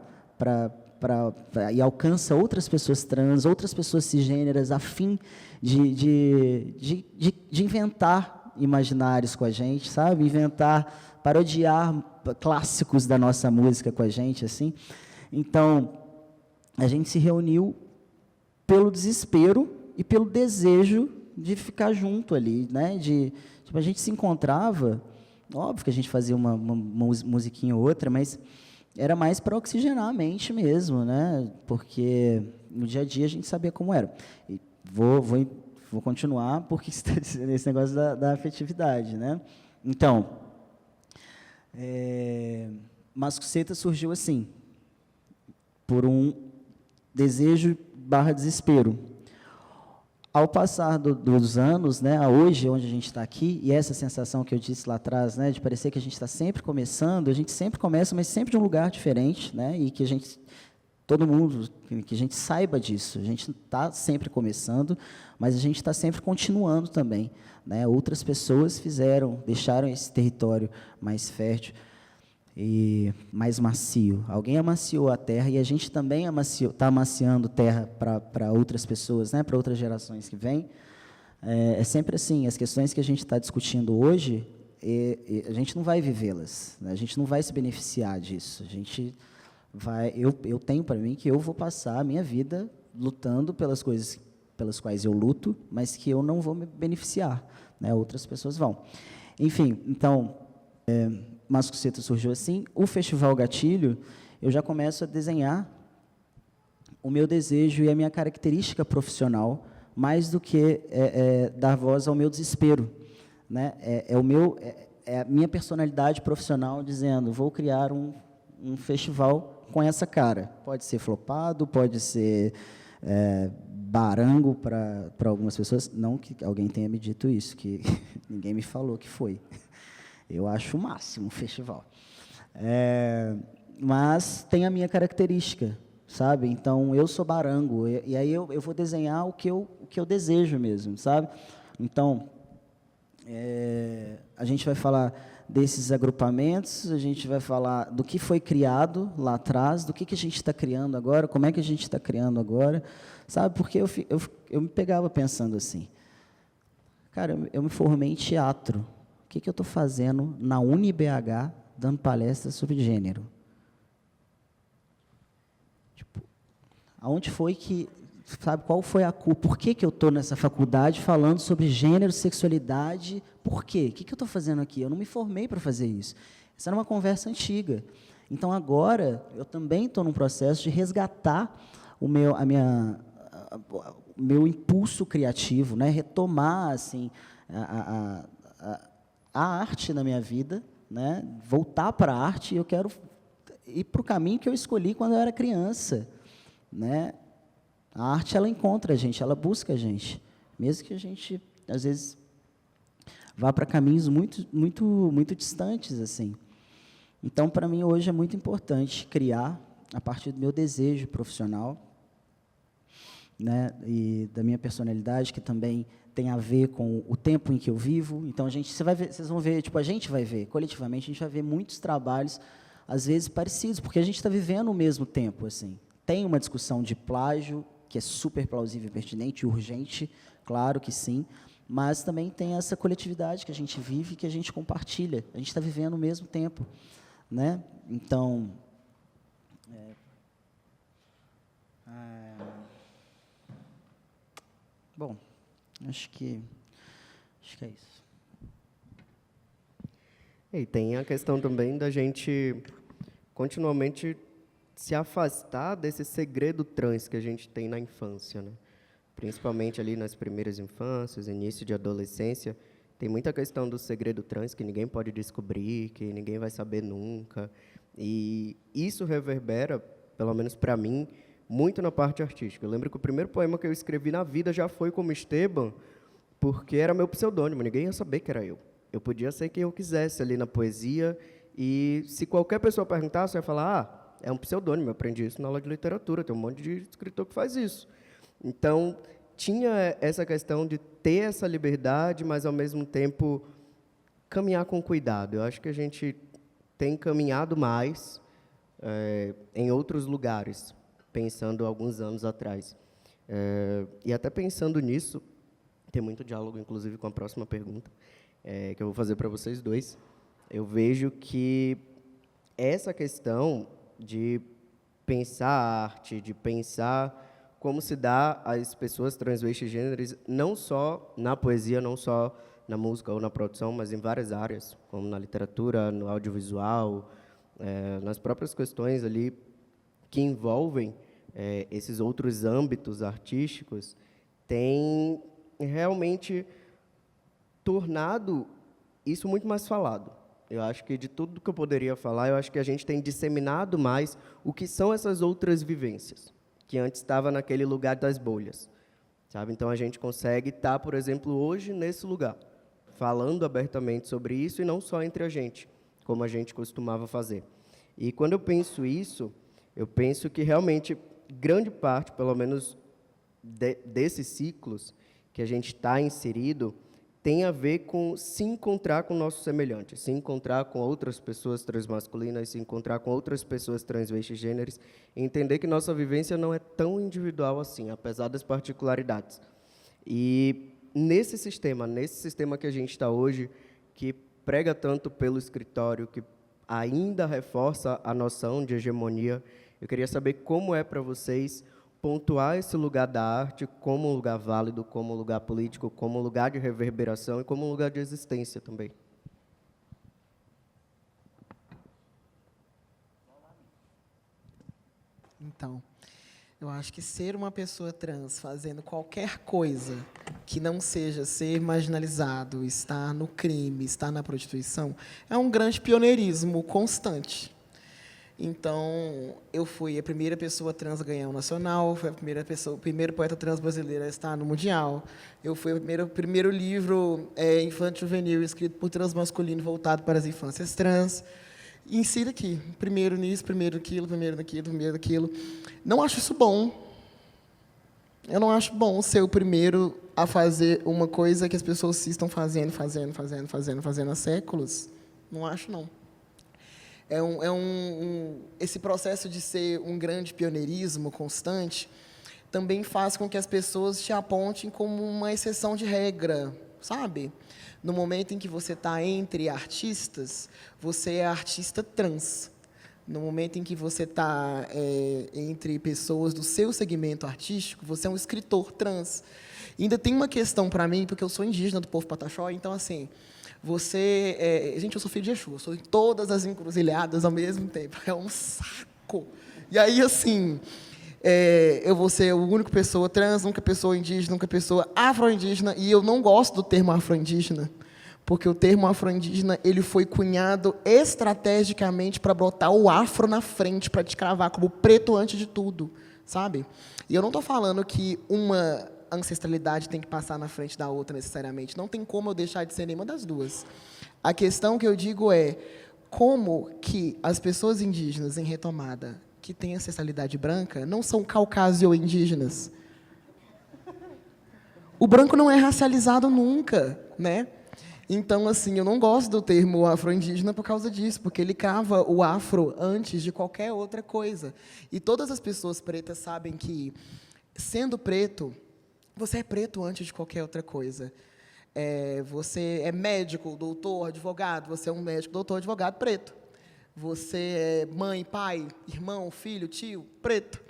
e alcança outras pessoas trans, outras pessoas cisgêneras, a fim de inventar imaginários com a gente, sabe? Parodiar clássicos da nossa música com a gente, assim. Então, a gente se reuniu pelo desespero e pelo desejo de ficar junto ali, né? A gente se encontrava, óbvio que a gente fazia uma musiquinha ou outra, mas era mais para oxigenar a mente mesmo, né? Porque no dia a dia a gente sabia como era. E vou continuar porque esse negócio da afetividade, né? Então, Mascoceta surgiu assim, por um desejo / desespero. Ao passar dos anos, né, a hoje, onde a gente está aqui, e essa sensação que eu disse lá atrás, né, de parecer que a gente está sempre começando, a gente sempre começa, mas sempre de um lugar diferente, né, e que todo mundo, que a gente saiba disso. A gente está sempre começando, mas a gente está sempre continuando também, né. Outras pessoas deixaram esse território mais fértil e mais macio. Alguém amaciou a terra e a gente também está amaciando terra para outras pessoas, né, para outras gerações que vêm. É sempre assim, as questões que a gente está discutindo hoje, a gente não vai vivê-las, né, a gente não vai se beneficiar disso. Eu tenho para mim que eu vou passar a minha vida lutando pelas coisas pelas quais eu luto, mas que eu não vou me beneficiar, né, outras pessoas vão. Enfim, então... Mascoceta surgiu assim. O Festival Gatilho, eu já começo a desenhar o meu desejo e a minha característica profissional, mais do que dar voz ao meu desespero, né? É a minha personalidade profissional dizendo, vou criar um festival com essa cara. Pode ser flopado, pode ser barango para algumas pessoas. Não que alguém tenha me dito isso, que ninguém me falou que foi. Eu acho o máximo um festival. Mas tem a minha característica, sabe? Então, eu sou barango, e aí eu vou desenhar o que eu desejo mesmo, sabe? Então, a gente vai falar desses agrupamentos, a gente vai falar do que foi criado lá atrás, do que a gente está criando agora, como é que a gente está criando agora, sabe? Porque eu me pegava pensando assim, cara, eu me formei em teatro, o que eu estou fazendo na UniBH dando palestras sobre gênero? Tipo, aonde foi que, sabe, qual foi a culpa? Por que eu estou nessa faculdade falando sobre gênero, sexualidade? Por quê? O que eu estou fazendo aqui? Eu não me formei para fazer isso. Essa era uma conversa antiga. Então, agora, eu também estou num processo de resgatar o meu impulso criativo, né? Retomar assim, a arte na minha vida, né? Voltar para a arte, eu quero ir para o caminho que eu escolhi quando eu era criança, né? A arte, ela encontra a gente, ela busca a gente, mesmo que a gente, às vezes, vá para caminhos muito distantes, assim. Então, para mim, hoje é muito importante criar, a partir do meu desejo profissional, né, e da minha personalidade, que também tem a ver com o tempo em que eu vivo. Então, vocês vão ver, tipo, a gente vai ver, coletivamente, a gente vai ver muitos trabalhos, às vezes, parecidos, porque a gente está vivendo o mesmo tempo, assim. Tem uma discussão de plágio, que é super plausível, pertinente, urgente, claro que sim, mas também tem essa coletividade que a gente vive, que a gente compartilha. A gente está vivendo o mesmo tempo, né? Então, bom, acho que é isso. E tem a questão também da gente continuamente se afastar desse segredo trans que a gente tem na infância, né? Principalmente ali nas primeiras infâncias, início de adolescência, tem muita questão do segredo trans que ninguém pode descobrir, que ninguém vai saber nunca. E isso reverbera, pelo menos para mim, muito na parte artística. Eu lembro que o primeiro poema que eu escrevi na vida já foi como Esteban, porque era meu pseudônimo, ninguém ia saber que era eu. Eu podia ser quem eu quisesse ali na poesia, e se qualquer pessoa perguntasse, eu ia falar, é um pseudônimo, eu aprendi isso na aula de literatura, tem um monte de escritor que faz isso. Então, tinha essa questão de ter essa liberdade, mas, ao mesmo tempo, caminhar com cuidado. Eu acho que a gente tem caminhado mais em outros lugares, pensando alguns anos atrás. E até pensando nisso, tem muito diálogo, inclusive, com a próxima pergunta, que eu vou fazer para vocês dois. Eu vejo que essa questão de pensar a arte, de pensar como se dá às pessoas transvestis gêneros, não só na poesia, não só na música ou na produção, mas em várias áreas, como na literatura, no audiovisual, nas próprias questões ali que envolvem esses outros âmbitos artísticos, tem realmente tornado isso muito mais falado. Eu acho que, de tudo que eu poderia falar, eu acho que a gente tem disseminado mais o que são essas outras vivências, que antes estava naquele lugar das bolhas, sabe? Então, a gente consegue estar, por exemplo, hoje nesse lugar, falando abertamente sobre isso, e não só entre a gente, como a gente costumava fazer. E, quando eu penso isso, eu penso que, realmente, grande parte, pelo menos, desses ciclos que a gente está inserido, tem a ver com se encontrar com nossos semelhantes, se encontrar com outras pessoas transmasculinas, se encontrar com outras pessoas transvestis gêneros, e entender que nossa vivência não é tão individual assim, apesar das particularidades. E nesse sistema que a gente está hoje, que prega tanto pelo escritório, que ainda reforça a noção de hegemonia, eu queria saber como é para vocês pontuar esse lugar da arte como um lugar válido, como um lugar político, como um lugar de reverberação e como um lugar de existência também. Então, eu acho que ser uma pessoa trans fazendo qualquer coisa que não seja ser marginalizado, estar no crime, estar na prostituição, é um grande pioneirismo constante. Então, eu fui a primeira pessoa trans a ganhar o nacional, fui o primeiro poeta trans brasileiro a estar no mundial. Eu fui o primeiro livro infantil juvenil escrito por transmasculino voltado para as infâncias trans. E insira aqui, primeiro nisso, primeiro naquilo, primeiro naquilo, primeiro naquilo. Não acho isso bom. Eu não acho bom ser o primeiro a fazer uma coisa que as pessoas se estão fazendo há séculos. Não acho, não. Esse processo de ser um grande pioneirismo constante também faz com que as pessoas te apontem como uma exceção de regra, sabe? No momento em que você está entre artistas, você é artista trans. No momento em que você está entre pessoas do seu segmento artístico, você é um escritor trans. E ainda tem uma questão para mim, porque eu sou indígena do povo Pataxó, então, assim, gente, eu sou filho de Exu, eu sou em todas as encruzilhadas ao mesmo tempo. É um saco. E aí, assim, eu vou ser a única pessoa trans, a única pessoa indígena, a única pessoa afro-indígena, e eu não gosto do termo afro-indígena, porque o termo afro-indígena ele foi cunhado estrategicamente para botar o afro na frente, para te cravar como preto antes de tudo, sabe? E eu não estou falando que uma ancestralidade tem que passar na frente da outra necessariamente. Não tem como eu deixar de ser nenhuma das duas. A questão que eu digo é como que as pessoas indígenas em retomada que têm ancestralidade branca não são caucásio-indígenas. O branco não é racializado nunca, né? Então, assim, eu não gosto do termo afro-indígena por causa disso, porque ele crava o afro antes de qualquer outra coisa. E todas as pessoas pretas sabem que, sendo preto, você é preto antes de qualquer outra coisa. Você é médico, doutor, advogado, você é um médico, doutor, advogado, preto. Você é mãe, pai, irmão, filho, tio, preto.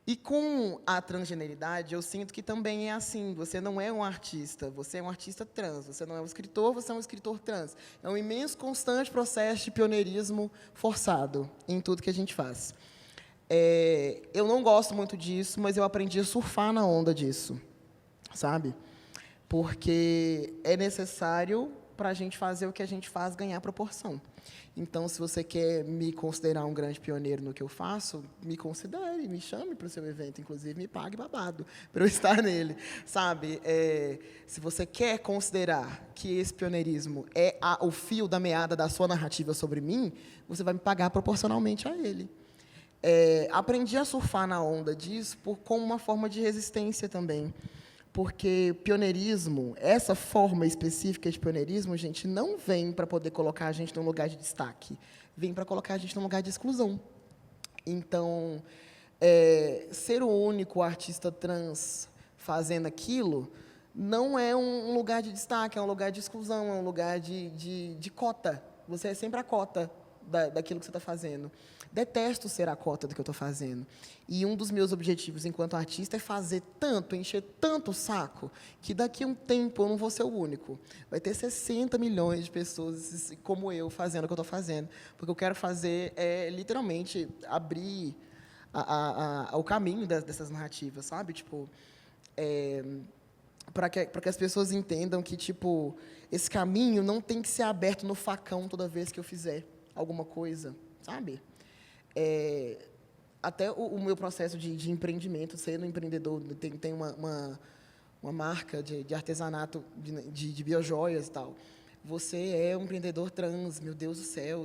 E com a transgeneridade, eu sinto que também é assim. Você não é um artista, você é um artista trans. Você não é um escritor, você é um escritor trans. É um imenso, constante processo de pioneirismo forçado em tudo que a gente faz. Eu não gosto muito disso, mas eu aprendi a surfar na onda disso, sabe? Porque é necessário para a gente fazer o que a gente faz ganhar proporção. Então, se você quer me considerar um grande pioneiro no que eu faço, me considere, me chame para o seu evento, inclusive me pague babado para eu estar nele, sabe? Se você quer considerar que esse pioneirismo é o fio da meada da sua narrativa sobre mim, você vai me pagar proporcionalmente a ele. Aprendi a surfar na onda disso como uma forma de resistência também. Porque pioneirismo, essa forma específica de pioneirismo, gente, não vem para poder colocar a gente num lugar de destaque, vem para colocar a gente num lugar de exclusão. Então, ser o único artista trans fazendo aquilo não é um lugar de destaque, é um lugar de exclusão, é um lugar de cota. Você é sempre a cota daquilo que você está fazendo. Detesto ser a cota do que eu estou fazendo. E um dos meus objetivos enquanto artista é fazer tanto, encher tanto o saco, que daqui a um tempo eu não vou ser o único. Vai ter 60 milhões de pessoas como eu fazendo o que eu estou fazendo. Porque eu quero fazer literalmente abrir o caminho dessas narrativas, sabe? Tipo, para que as pessoas entendam que, tipo, esse caminho não tem que ser aberto no facão toda vez que eu fizer alguma coisa, sabe? Até o meu processo de empreendimento, sendo empreendedor, tem uma marca de artesanato de biojoias e tal. Você é um empreendedor trans, meu Deus do céu,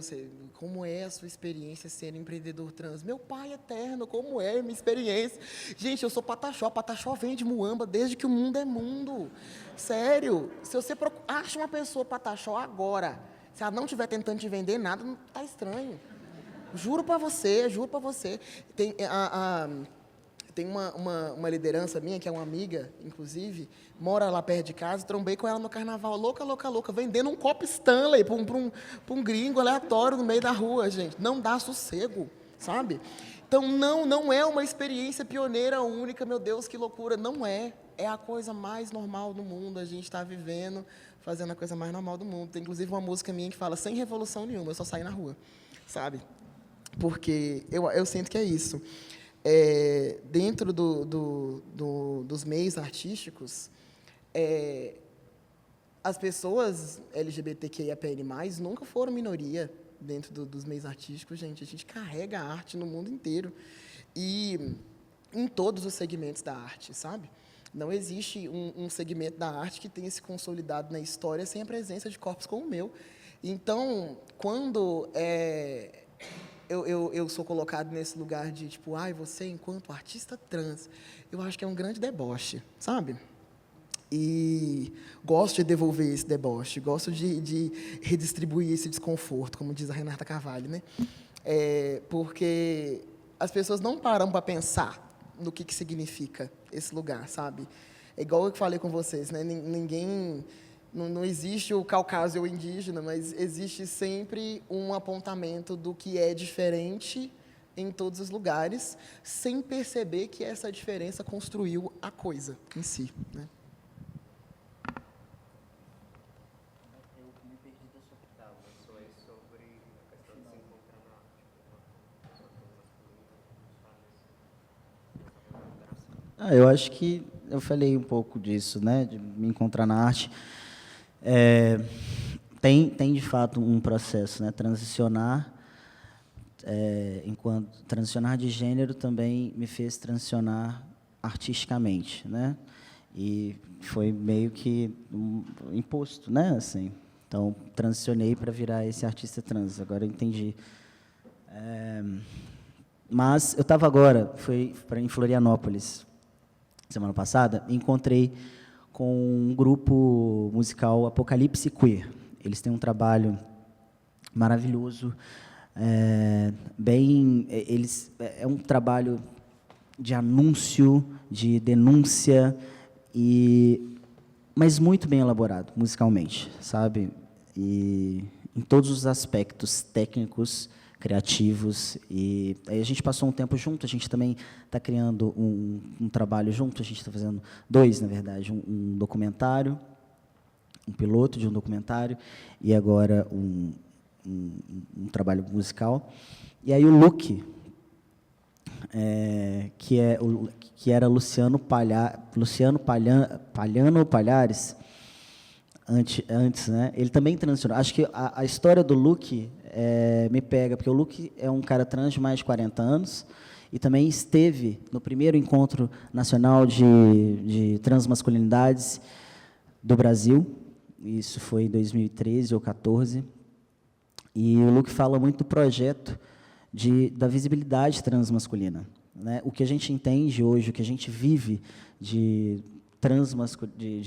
como é a sua experiência ser um empreendedor trans? Meu pai eterno, como é a minha experiência? Gente, eu sou Pataxó, Pataxó vem de Muamba desde que o mundo é mundo. Sério, se você acha uma pessoa Pataxó agora, se ela não estiver tentando te vender nada, está estranho. Juro para você, juro para você. Tem uma liderança minha, que é uma amiga, inclusive, mora lá perto de casa, trombei com ela no carnaval, louca, louca, louca, vendendo um copo Stanley para um gringo aleatório no meio da rua, gente. Não dá sossego, sabe? Então, não é uma experiência pioneira única, meu Deus, que loucura. Não é. É a coisa mais normal do mundo, a gente está vivendo, fazendo a coisa mais normal do mundo. Tem, inclusive, uma música minha que fala, sem revolução nenhuma, eu só saí na rua, sabe? Porque eu sinto que é isso. Dentro dos meios artísticos, as pessoas LGBTQIAPN+, nunca foram minoria dentro dos meios artísticos, gente. A gente carrega a arte no mundo inteiro. E em todos os segmentos da arte, sabe? Não existe um segmento da arte que tenha se consolidado na história sem a presença de corpos como o meu. Então, quando eu sou colocado nesse lugar de, você, enquanto artista trans, eu acho que é um grande deboche, sabe? E gosto de devolver esse deboche, gosto de redistribuir esse desconforto, como diz a Renata Carvalho, né? Porque as pessoas não param para pensar no que significa esse lugar, sabe? É igual eu falei com vocês, né? Ninguém... Não existe o Caucásia ou indígena, mas existe sempre um apontamento do que é diferente em todos os lugares, sem perceber que essa diferença construiu a coisa em si, né? Eu acho que eu falei um pouco disso, né, de me encontrar na arte. Tem de fato um processo, né, transicionar de gênero também me fez transicionar artisticamente, né, e foi meio que imposto, né, assim. Então transicionei para virar esse artista trans. Agora eu entendi. Mas eu estava agora, fui em Florianópolis semana passada, encontrei com um grupo musical Apocalipse Queer. Eles têm um trabalho maravilhoso, é um trabalho de anúncio, de denúncia, mas muito bem elaborado musicalmente, sabe? E em todos os aspectos técnicos, criativos, e aí a gente passou um tempo junto. A gente também está criando um trabalho junto. A gente está fazendo 2, na verdade, um documentário, um piloto de um documentário, e agora um trabalho musical. E aí o Luke, que era Luciano Palhares, antes, né? Ele também transicionou. Acho que a história do Luke me pega, porque o Luke é um cara trans de mais de 40 anos e também esteve no primeiro encontro nacional de transmasculinidades do Brasil. Isso foi em 2013 ou 2014. E o Luke fala muito do projeto da visibilidade transmasculina, né? O que a gente entende hoje, o que a gente vive de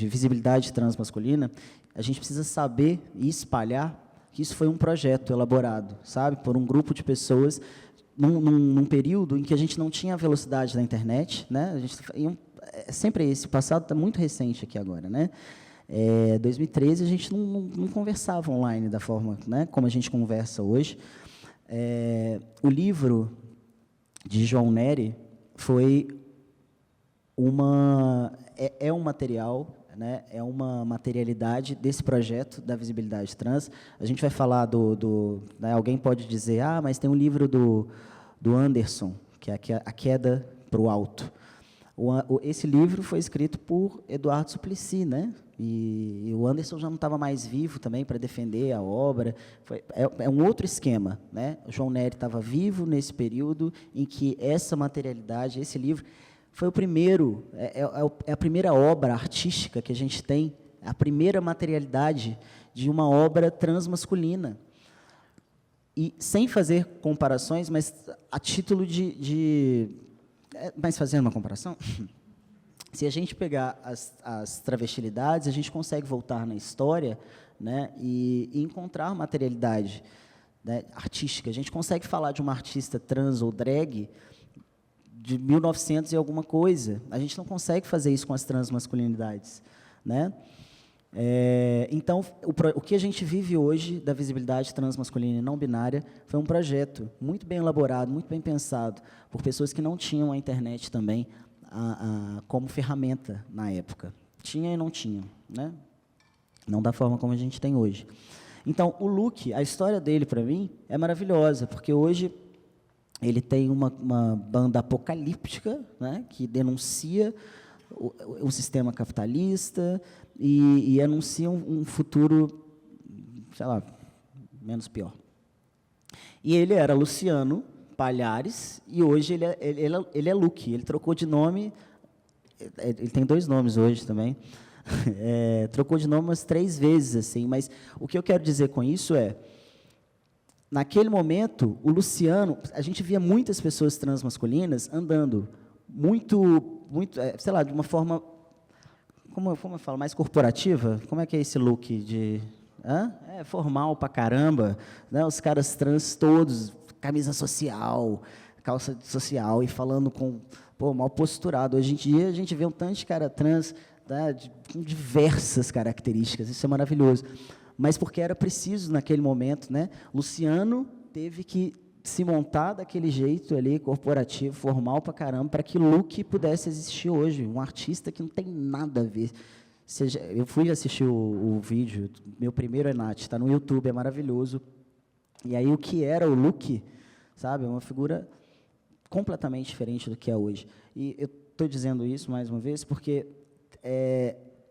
visibilidade transmasculina, a gente precisa saber e espalhar que isso foi um projeto elaborado, sabe, por um grupo de pessoas num período em que a gente não tinha a velocidade da internet, né? A gente sempre esse passado está muito recente aqui agora, né? 2013 a gente não conversava online da forma, né, como a gente conversa hoje. O livro de João Nery foi um material, né, é uma materialidade desse projeto da visibilidade trans. A gente vai falar né, alguém pode dizer, mas tem um livro do Anderson, que é A Queda para o Alto. Esse livro foi escrito por Eduardo Suplicy, né? E o Anderson já não estava mais vivo também para defender a obra. É um outro esquema, né? O João Nery estava vivo nesse período em que essa materialidade, esse livro, foi o primeiro, é a primeira obra artística que a gente tem, a primeira materialidade de uma obra transmasculina. E sem fazer comparações, mas a título mas fazendo uma comparação, se a gente pegar as travestilidades, a gente consegue voltar na história, né, e encontrar materialidade, né, artística. A gente consegue falar de uma artista trans ou drag de 1900 e alguma coisa. A gente não consegue fazer isso com as transmasculinidades, né? Então, o que a gente vive hoje da visibilidade transmasculina e não binária foi um projeto muito bem elaborado, muito bem pensado, por pessoas que não tinham a internet também como ferramenta na época. Tinha e não tinha, né? Não da forma como a gente tem hoje. Então, o Luke, a história dele, para mim, é maravilhosa, porque hoje ele tem uma banda apocalíptica, né, que denuncia o sistema capitalista e anuncia um futuro, sei lá, menos pior. E ele era Luciano Palhares, e hoje ele é Luke. Ele trocou de nome, ele tem 2 nomes hoje também, trocou de nome umas 3 vezes, assim, mas o que eu quero dizer com isso naquele momento, o Luciano, a gente via muitas pessoas transmasculinas andando muito, sei lá, de uma forma, como eu falo, mais corporativa? Como é que é esse look de... É formal pra caramba, né? Os caras trans todos, camisa social, calça social e falando com, mal posturado. Hoje em dia a gente vê um tanto de cara trans, né, com diversas características, isso é maravilhoso. Mas porque era preciso naquele momento, né? Luciano teve que se montar daquele jeito ali, corporativo, formal pra caramba, para que o look pudesse existir hoje. Um artista que não tem nada a ver. Eu fui assistir o vídeo, meu primeiro Nath, está no YouTube, é maravilhoso. E aí o que era o look, sabe, é uma figura completamente diferente do que é hoje. E eu estou dizendo isso mais uma vez porque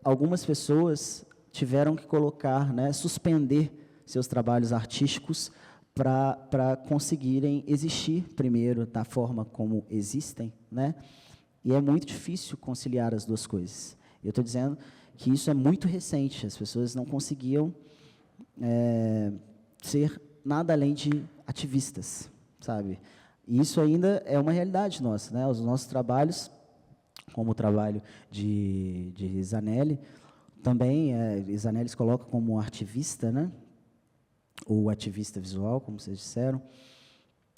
algumas pessoas tiveram que colocar, né, suspender seus trabalhos artísticos para conseguirem existir primeiro da forma como existem, né? E é muito difícil conciliar as duas coisas. Eu estou dizendo que isso é muito recente, as pessoas não conseguiam ser nada além de ativistas, sabe? E isso ainda é uma realidade nossa, né? Os nossos trabalhos, como o trabalho de Zanelli, também, Zanelli se coloca como artivista, né? Ou ativista visual, como vocês disseram,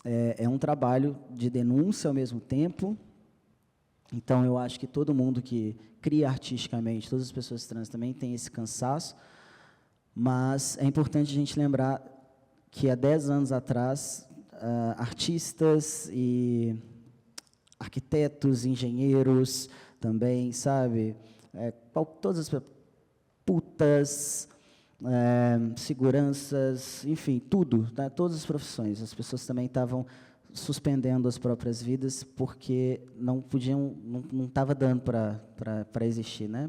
é um trabalho de denúncia ao mesmo tempo. Então, eu acho que todo mundo que cria artisticamente, todas as pessoas trans também têm esse cansaço, mas é importante a gente lembrar que há 10 anos atrás, artistas e arquitetos, engenheiros também, sabe? Todas as putas, seguranças, enfim, tudo, né? Todas as profissões. As pessoas também estavam suspendendo as próprias vidas porque não podiam, não estava dando para existir, né?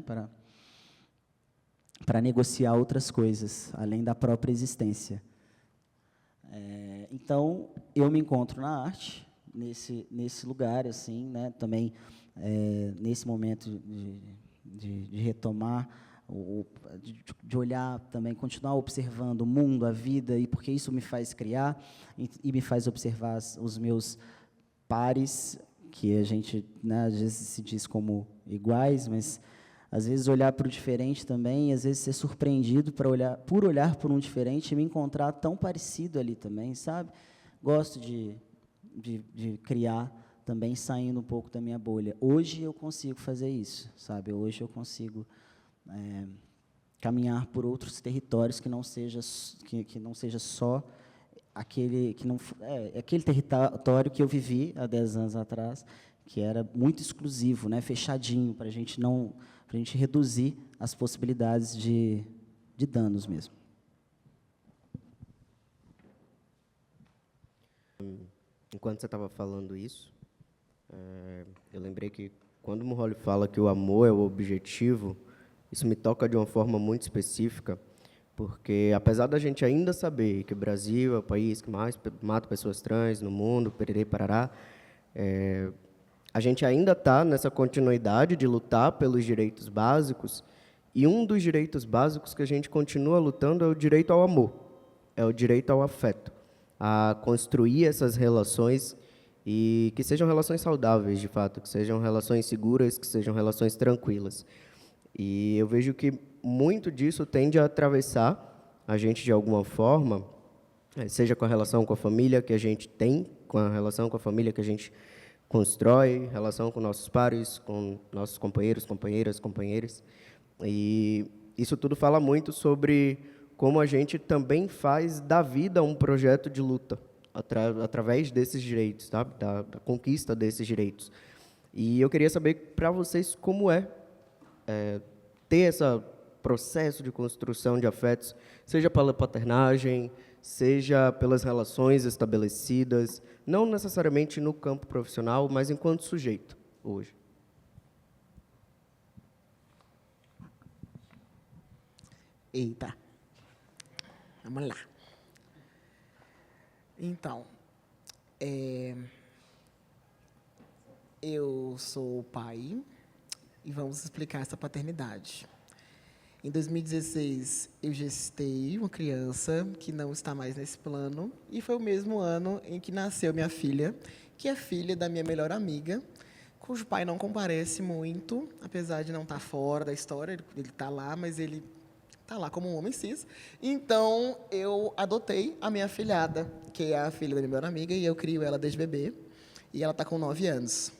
Para negociar outras coisas além da própria existência. Então eu me encontro na arte nesse lugar, assim, né? Também nesse momento de retomar, de olhar também, continuar observando o mundo, a vida, e porque isso me faz criar e me faz observar os meus pares, que a gente, né, às vezes se diz como iguais, mas às vezes olhar para o diferente também, e às vezes ser surpreendido por olhar por um diferente e me encontrar tão parecido ali também, sabe? Gosto de criar também saindo um pouco da minha bolha. Hoje eu consigo fazer isso, sabe? Hoje eu consigo caminhar por outros territórios que não seja só aquele aquele território que eu vivi há 10 anos atrás, que era muito exclusivo, né, fechadinho, para a gente reduzir as possibilidades de danos mesmo. Enquanto você estava falando isso, eu lembrei que quando o Mulholland fala que o amor é o objetivo, isso me toca de uma forma muito específica, porque apesar da gente ainda saber que o Brasil é o país que mais mata pessoas trans no mundo, pererê, parará, a gente ainda está nessa continuidade de lutar pelos direitos básicos, e um dos direitos básicos que a gente continua lutando é o direito ao amor, é o direito ao afeto, a construir essas relações e que sejam relações saudáveis, de fato, que sejam relações seguras, que sejam relações tranquilas. E eu vejo que muito disso tende a atravessar a gente de alguma forma, seja com a relação com a família que a gente tem, com a relação com a família que a gente constrói, relação com nossos pares, com nossos companheiros, companheiras, companheiros. E isso tudo fala muito sobre como a gente também faz da vida um projeto de luta, através desses direitos, tá? da conquista desses direitos. E eu queria saber para vocês como ter esse processo de construção de afetos, seja pela paternagem, seja pelas relações estabelecidas, não necessariamente no campo profissional, mas enquanto sujeito, hoje. Eita. Vamos lá. Então, eu sou pai e vamos explicar essa paternidade. Em 2016, eu gestei uma criança que não está mais nesse plano, e foi o mesmo ano em que nasceu minha filha, que é filha da minha melhor amiga, cujo pai não comparece muito, apesar de não estar fora da história, ele está lá, mas ele está lá como um homem cis. Então, eu adotei a minha afilhada, que é a filha da minha melhor amiga, e eu crio ela desde bebê, e ela está com 9 anos.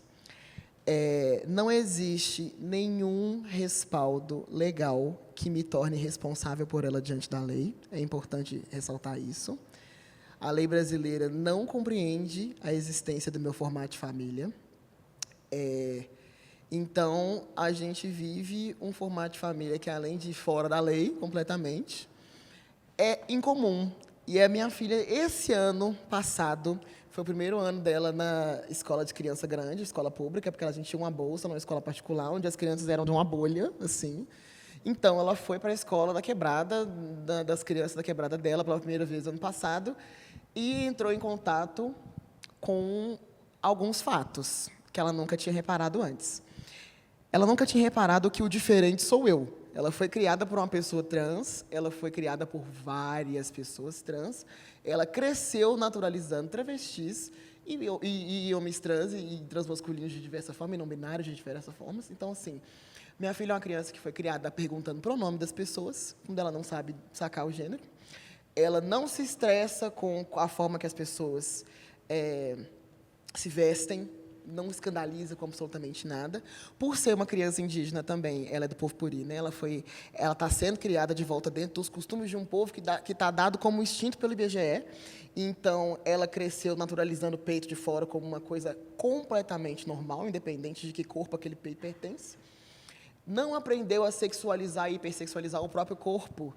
Não existe nenhum respaldo legal que me torne responsável por ela diante da lei. É importante ressaltar isso. A lei brasileira não compreende a existência do meu formato de família. Então, a gente vive um formato de família que, além de fora da lei, completamente, é incomum. E a minha filha, esse ano passado, foi o primeiro ano dela na escola de criança grande, escola pública, porque a gente tinha uma bolsa numa escola particular, onde as crianças eram de uma bolha, assim. Então, ela foi para a escola da quebrada, das crianças da quebrada dela, pela primeira vez ano passado, e entrou em contato com alguns fatos que ela nunca tinha reparado antes. Ela nunca tinha reparado que o diferente sou eu. Ela foi criada por uma pessoa trans, ela foi criada por várias pessoas trans, ela cresceu naturalizando travestis e homens trans e transmasculinos de diversa forma, e não binários de diversas formas. Então, assim, minha filha é uma criança que foi criada perguntando o pronome das pessoas, quando ela não sabe sacar o gênero. Ela não se estressa com a forma que as pessoas se vestem, não escandaliza com absolutamente nada. Por ser uma criança indígena também, ela é do povo puri, né? Ela está sendo criada de volta dentro dos costumes de um povo que está dado como extinto pelo IBGE. Então, ela cresceu naturalizando o peito de fora como uma coisa completamente normal, independente de que corpo aquele peito pertence. Não aprendeu a sexualizar e hipersexualizar o próprio corpo.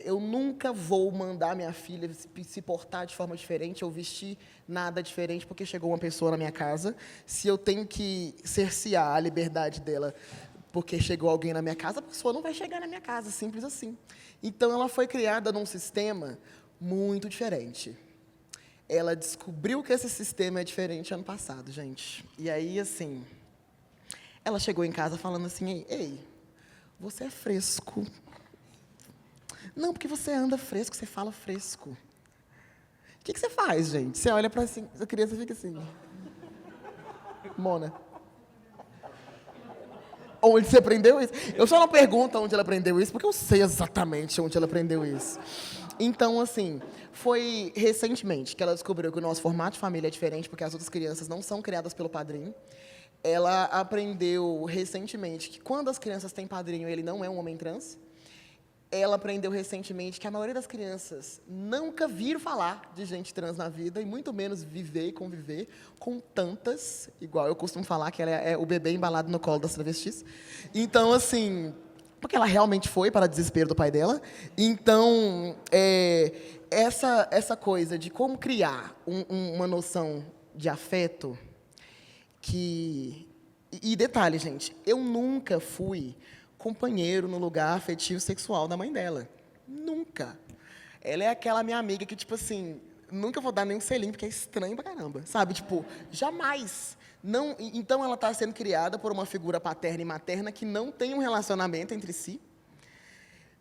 Eu nunca vou mandar minha filha se portar de forma diferente ou vestir nada diferente porque chegou uma pessoa na minha casa. Se eu tenho que cercear a liberdade dela porque chegou alguém na minha casa, a pessoa não vai chegar na minha casa, simples assim. Então, ela foi criada num sistema muito diferente. Ela descobriu que esse sistema é diferente ano passado, gente. E aí, assim, ela chegou em casa falando assim, ei, você é fresco. Não, porque você anda fresco, você fala fresco. O que você faz, gente? Você olha para assim, a criança fica assim. Mona. Onde você aprendeu isso? Eu só não pergunto onde ela aprendeu isso, porque eu sei exatamente onde ela aprendeu isso. Então, assim, foi recentemente que ela descobriu que o nosso formato de família é diferente, porque as outras crianças não são criadas pelo padrinho. Ela aprendeu recentemente que quando as crianças têm padrinho, ele não é um homem trans. Ela aprendeu recentemente que a maioria das crianças nunca viram falar de gente trans na vida, e muito menos viver e conviver com tantas, igual eu costumo falar, que ela é o bebê embalado no colo das travestis. Então, assim, porque ela realmente foi, para desespero do pai dela. Então, essa coisa de como criar uma noção de afeto que... E detalhe, gente, eu nunca fui companheiro no lugar afetivo sexual da mãe dela. Nunca. Ela é aquela minha amiga que, tipo assim, nunca vou dar nem um selinho, porque é estranho pra caramba, sabe? Tipo, jamais. Não, então, ela está sendo criada por uma figura paterna e materna que não tem um relacionamento entre si,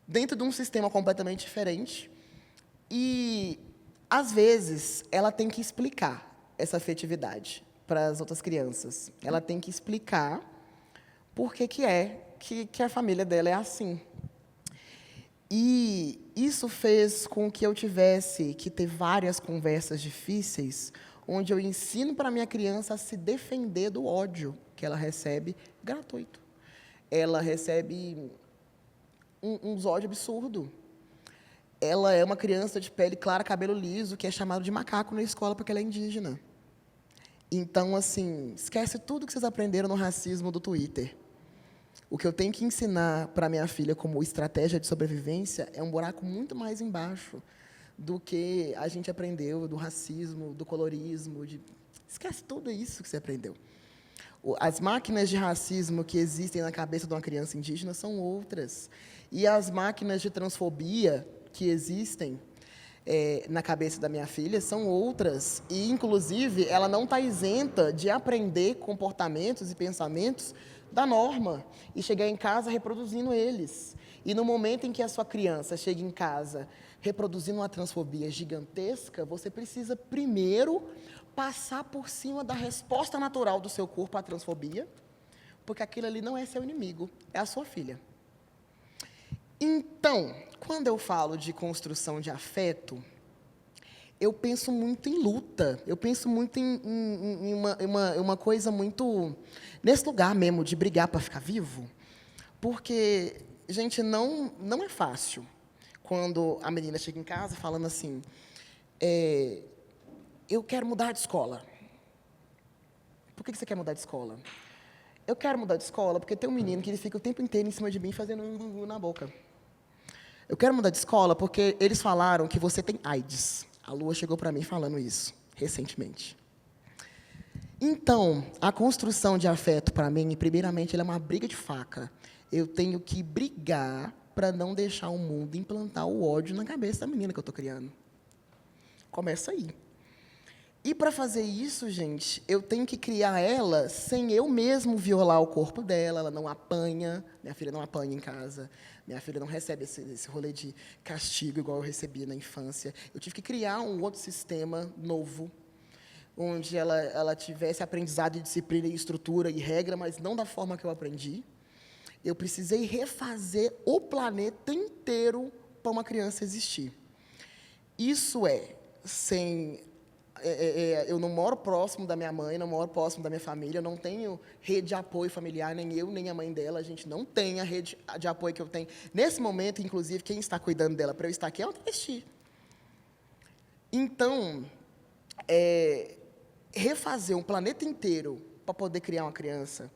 dentro de um sistema completamente diferente. E, às vezes, ela tem que explicar essa afetividade para as outras crianças. Ela tem que explicar por que a família dela é assim. E isso fez com que eu tivesse que ter várias conversas difíceis, onde eu ensino para a minha criança a se defender do ódio que ela recebe gratuito. Ela recebe uns ódios absurdos. Ela é uma criança de pele clara, cabelo liso, que é chamado de macaco na escola porque ela é indígena. Então, assim, esquece tudo que vocês aprenderam no racismo do Twitter. O que eu tenho que ensinar para minha filha como estratégia de sobrevivência é um buraco muito mais embaixo do que a gente aprendeu do racismo, do colorismo. Esquece tudo isso que você aprendeu. As máquinas de racismo que existem na cabeça de uma criança indígena são outras. E as máquinas de transfobia que existem na cabeça da minha filha são outras. E, inclusive, ela não está isenta de aprender comportamentos e pensamentos da norma e chegar em casa reproduzindo eles. E no momento em que a sua criança chega em casa reproduzindo uma transfobia gigantesca, você precisa primeiro passar por cima da resposta natural do seu corpo à transfobia, porque aquilo ali não é seu inimigo, é a sua filha. Então, quando eu falo de construção de afeto, eu penso muito em luta, eu penso muito em uma coisa muito... nesse lugar mesmo, de brigar para ficar vivo, porque, gente, não é fácil quando a menina chega em casa falando assim, eu quero mudar de escola. Por que você quer mudar de escola? Eu quero mudar de escola porque tem um menino que ele fica o tempo inteiro em cima de mim fazendo na boca. Eu quero mudar de escola porque eles falaram que você tem AIDS. A Lua chegou para mim falando isso, recentemente. Então, a construção de afeto, para mim, primeiramente, ela é uma briga de faca. Eu tenho que brigar para não deixar o mundo implantar o ódio na cabeça da menina que eu estou criando. Começa aí. E, para fazer isso, gente, eu tenho que criar ela sem eu mesmo violar o corpo dela, ela não apanha, minha filha não apanha em casa, minha filha não recebe esse rolê de castigo igual eu recebia na infância. Eu tive que criar um outro sistema novo, onde ela tivesse aprendizado de disciplina e estrutura e regra, mas não da forma que eu aprendi. Eu precisei refazer o planeta inteiro para uma criança existir. Isso sem... eu não moro próximo da minha mãe, não moro próximo da minha família, eu não tenho rede de apoio familiar, nem eu, nem a mãe dela, a gente não tem a rede de apoio que eu tenho. Nesse momento, inclusive, quem está cuidando dela para eu estar aqui é um travesti. Então, refazer um planeta inteiro para poder criar uma criança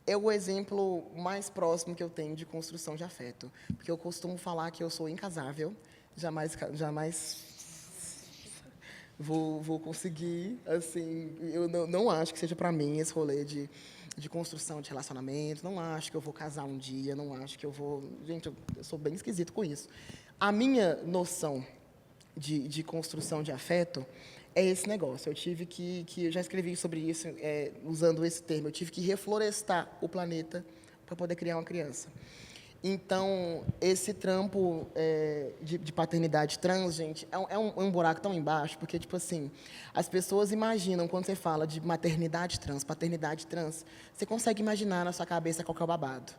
é o exemplo mais próximo que eu tenho de construção de afeto. Porque eu costumo falar que eu sou incasável, jamais vou conseguir, assim, eu não acho que seja para mim esse rolê de construção de relacionamento, não acho que eu vou casar um dia, não acho que eu vou... Gente, eu sou bem esquisito com isso. A minha noção de construção de afeto é esse negócio. Eu tive eu já escrevi sobre isso, usando esse termo, eu tive que reflorestar o planeta para poder criar uma criança. Então, esse trampo de paternidade trans, gente, é um buraco tão embaixo, porque, tipo assim, as pessoas imaginam, quando você fala de maternidade trans, paternidade trans, você consegue imaginar na sua cabeça qual que é o babado.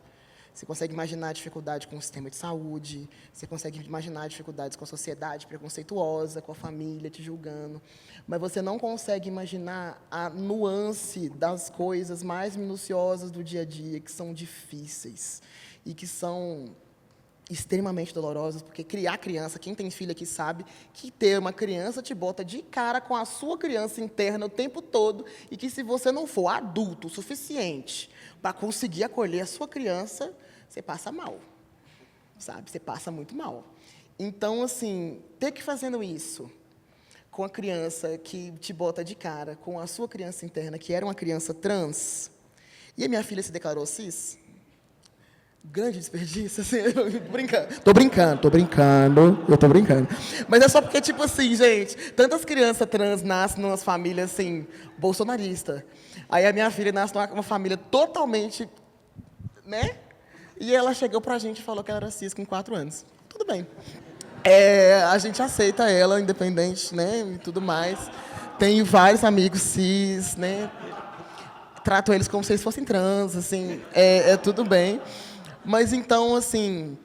Você consegue imaginar a dificuldade com o sistema de saúde, você consegue imaginar dificuldades com a sociedade preconceituosa, com a família te julgando, mas você não consegue imaginar a nuance das coisas mais minuciosas do dia a dia, que são difíceis e que são extremamente dolorosas, porque criar criança, quem tem filho aqui sabe que ter uma criança te bota de cara com a sua criança interna o tempo todo e que, se você não for adulto o suficiente para conseguir acolher a sua criança, você passa mal, sabe? Você passa muito mal. Então, assim, ter que fazendo isso com a criança que te bota de cara, com a sua criança interna, que era uma criança trans, e a minha filha se declarou cis, grande desperdício, assim, tô brincando. Mas é só porque, tipo assim, gente, tantas crianças trans nascem em umas famílias, assim, bolsonaristas. Aí a minha filha nasce numa família totalmente, né? E ela chegou pra gente e falou que ela era cis com 4 anos. Tudo bem. A gente aceita ela, independente, né, e tudo mais. Tenho vários amigos cis, né? Trato eles como se eles fossem trans, assim, tudo bem. Mas, então, assim,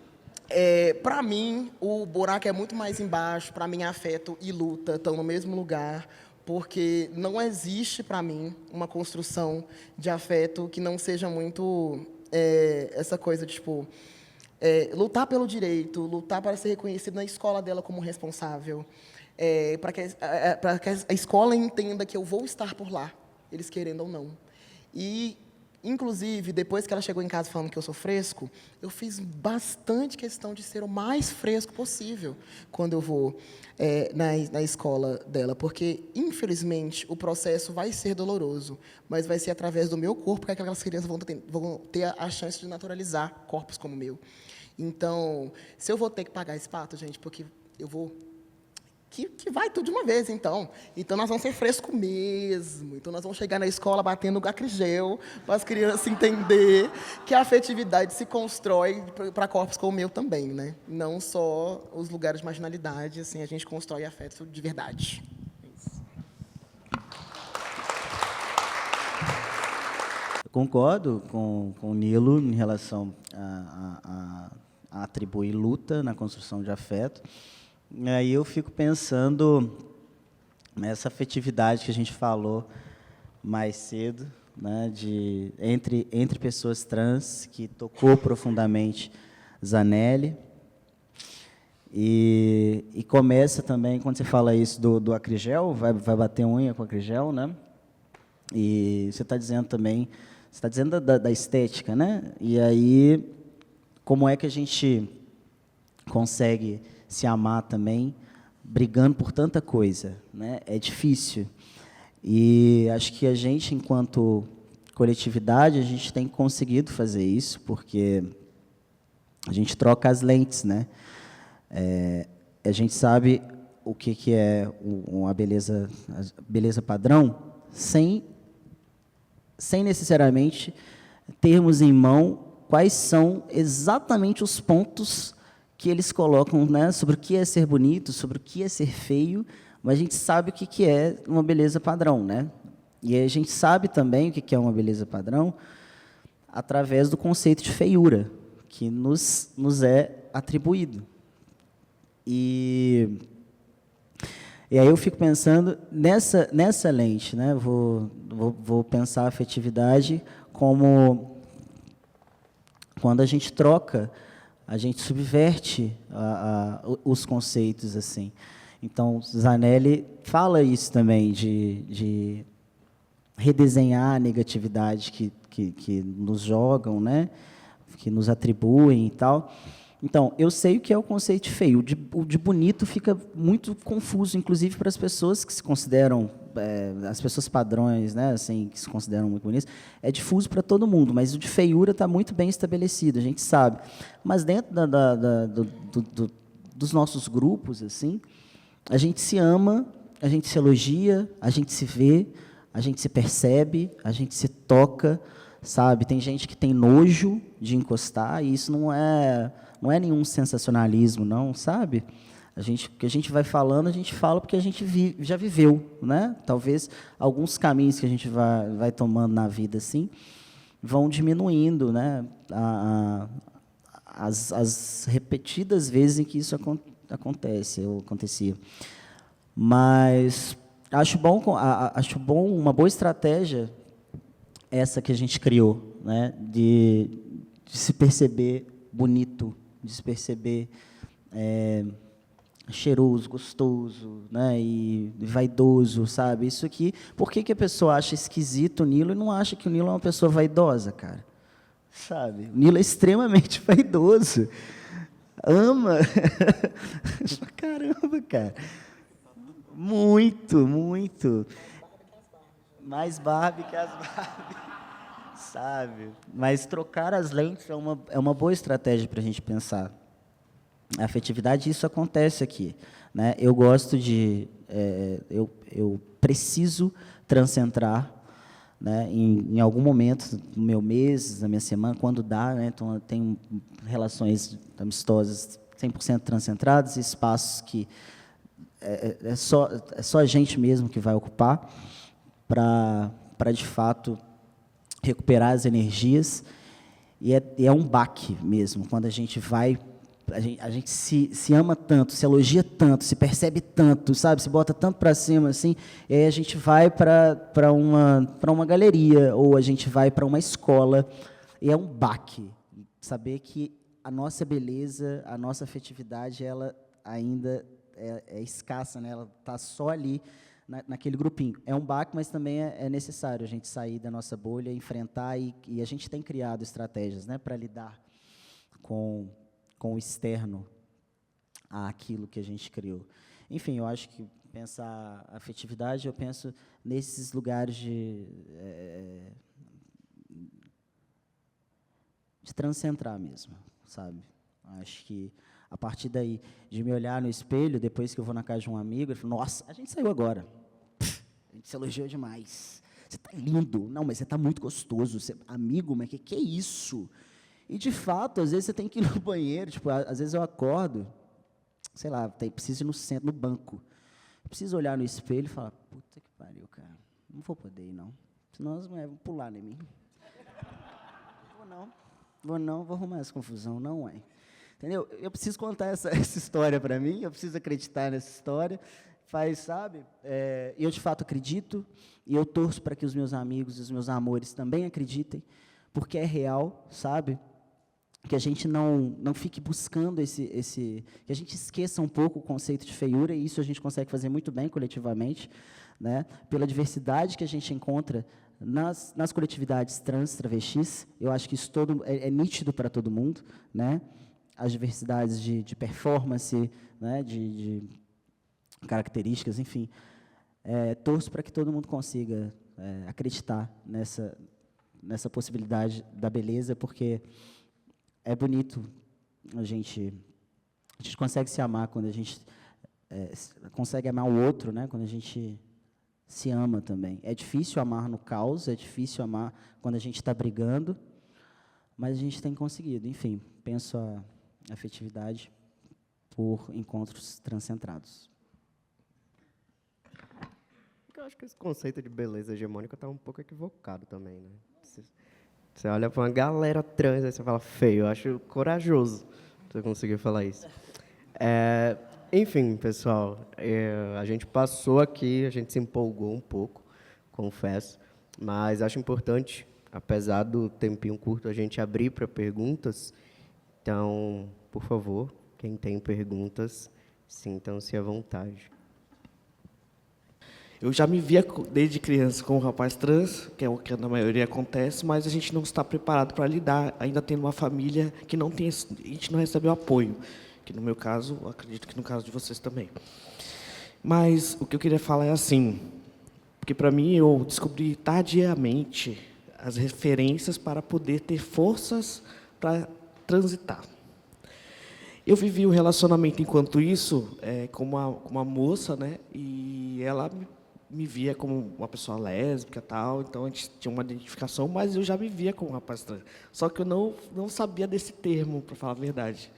para mim, o buraco é muito mais embaixo. Para mim, afeto e luta estão no mesmo lugar, porque não existe, para mim, uma construção de afeto que não seja muito essa coisa de, tipo, lutar pelo direito, lutar para ser reconhecido na escola dela como responsável, para que a escola entenda que eu vou estar por lá, eles querendo ou não. E, inclusive, depois que ela chegou em casa falando que eu sou fresco, eu fiz bastante questão de ser o mais fresco possível quando eu vou na escola dela, porque, infelizmente, o processo vai ser doloroso, mas vai ser através do meu corpo que aquelas crianças vão ter a chance de naturalizar corpos como o meu. Então, se eu vou ter que pagar esse pato, gente, porque eu vou que vai tudo de uma vez, então. Então, nós vamos ser fresco mesmo. Então, nós vamos chegar na escola batendo acrigel, para as crianças entender que a afetividade se constrói para corpos como o meu também, né? Não só os lugares de marginalidade, assim, a gente constrói afeto de verdade. Concordo com o Nilo em relação a atribuir luta na construção de afeto. E aí eu fico pensando nessa afetividade que a gente falou mais cedo, né, entre pessoas trans, que tocou profundamente Zanelli. E começa também, quando você fala isso do acrigel, vai bater unha com acrigel, né? E você está dizendo também, você está dizendo da estética, né? E aí, como é que a gente consegue se amar também, brigando por tanta coisa, né? É difícil. E acho que a gente, enquanto coletividade, a gente tem conseguido fazer isso, porque a gente troca as lentes, né? A gente sabe o que é a beleza padrão, sem necessariamente termos em mão quais são exatamente os pontos que eles colocam, né, sobre o que é ser bonito, sobre o que é ser feio, mas a gente sabe o que é uma beleza padrão, né? E a gente sabe também o que é uma beleza padrão através do conceito de feiura, que nos é atribuído. E aí eu fico pensando nessa lente, né? Vou pensar a afetividade como quando a gente troca, a gente subverte os conceitos, assim. Então, Zanelli fala isso também, de redesenhar a negatividade que nos jogam, né? Que nos atribuem e tal. Então, eu sei o que é o conceito de feio. O de bonito fica muito confuso, inclusive para as pessoas que se consideram, as pessoas padrões, né, assim, que se consideram muito bonitas. É difuso para todo mundo, mas o de feiura está muito bem estabelecido, a gente sabe. Mas dentro dos nossos grupos, assim, a gente se ama, a gente se elogia, a gente se vê, a gente se percebe, a gente se toca, sabe? Tem gente que tem nojo de encostar, e isso não é nenhum sensacionalismo, não, sabe? O que a gente vai falando, a gente fala porque a gente já viveu, né? Talvez alguns caminhos que a gente vai tomando na vida, assim, vão diminuindo, né? As repetidas vezes em que isso acontece ou acontecia. Mas acho bom uma boa estratégia essa que a gente criou, né? De se perceber bonito, de se perceber cheiroso, gostoso, né, e vaidoso, sabe? Isso aqui, por que a pessoa acha esquisito o Nilo e não acha que o Nilo é uma pessoa vaidosa, cara? Sabe? O Nilo é extremamente vaidoso. Ama. Pra caramba, cara. Muito, muito. Mais Barbie que as Barbie. Sabe? Mas trocar as lentes é uma boa estratégia para a gente pensar. A afetividade, isso acontece aqui, né? Eu gosto eu preciso transcentrar, né, em algum momento do meu mês, da minha semana, quando dá, né? Então, eu tenho relações amistosas 100% transcentradas, espaços que é só a gente mesmo que vai ocupar para de fato recuperar as energias, e é um baque mesmo, quando a gente vai, a gente se ama tanto, se elogia tanto, se percebe tanto, sabe, se bota tanto para cima, assim, e aí a gente vai para uma galeria, ou a gente vai para uma escola, e é um baque, saber que a nossa beleza, a nossa afetividade, ela ainda é escassa, né? Ela está só ali, naquele grupinho. É um baque, mas também é necessário a gente sair da nossa bolha, enfrentar, e a gente tem criado estratégias, né, para lidar com o externo àquilo que a gente criou. Enfim, eu acho que pensar a afetividade, eu penso nesses lugares de transcentrar mesmo, sabe? Acho que A partir daí, de me olhar no espelho, depois que eu vou na casa de um amigo, ele fala, nossa, a gente saiu agora. A gente se elogiou demais. Você está lindo. Não, mas você está muito gostoso. Você, amigo, mas que é isso? E, de fato, às vezes você tem que ir no banheiro. Tipo, às vezes eu acordo, sei lá, preciso ir no centro, no banco. Eu preciso olhar no espelho e falar, puta que pariu, cara. Não vou poder ir, não. Senão as mulheres vão pular em mim. Vou arrumar essa confusão, não, ué. Entendeu? Eu preciso contar essa história para mim, eu preciso acreditar nessa história. Sabe? Eu, de fato, acredito, e eu torço para que os meus amigos e os meus amores também acreditem, porque é real, sabe? Que a gente não fique buscando que a gente esqueça um pouco o conceito de feiura, e isso a gente consegue fazer muito bem coletivamente, né? Pela diversidade que a gente encontra nas coletividades trans, travestis. Eu acho que isso é nítido para todo mundo, né? As diversidades de performance, né? de características, enfim. Torço para que todo mundo consiga acreditar nessa possibilidade da beleza, porque é bonito a gente consegue se amar quando a gente consegue amar o outro, né? Quando a gente se ama também. É difícil amar no caos, é difícil amar quando a gente está brigando, mas a gente tem conseguido. Enfim, penso a afetividade por encontros transcentrados. Eu acho que esse conceito de beleza hegemônica está um pouco equivocado também, né? Você olha para uma galera trans e você fala feio. Eu acho corajoso você conseguir falar isso. Enfim, pessoal, a gente passou aqui, a gente se empolgou um pouco, confesso, mas acho importante, apesar do tempinho curto, a gente abrir para perguntas. Então, por favor, quem tem perguntas, sintam-se à vontade. Eu já me via desde criança com um rapaz trans, que é o que na maioria acontece, mas a gente não está preparado para lidar, ainda tendo uma família que não tem, a gente não recebe o apoio, que no meu caso, acredito que no caso de vocês também. Mas o que eu queria falar é assim, porque para mim eu descobri tardiamente as referências para poder ter forças para transitar. Eu vivi o relacionamento enquanto isso com uma moça, né? E ela me via como uma pessoa lésbica e tal, então a gente tinha uma identificação, mas eu já me via como um rapaz trans. Só que eu não sabia desse termo, para falar a verdade,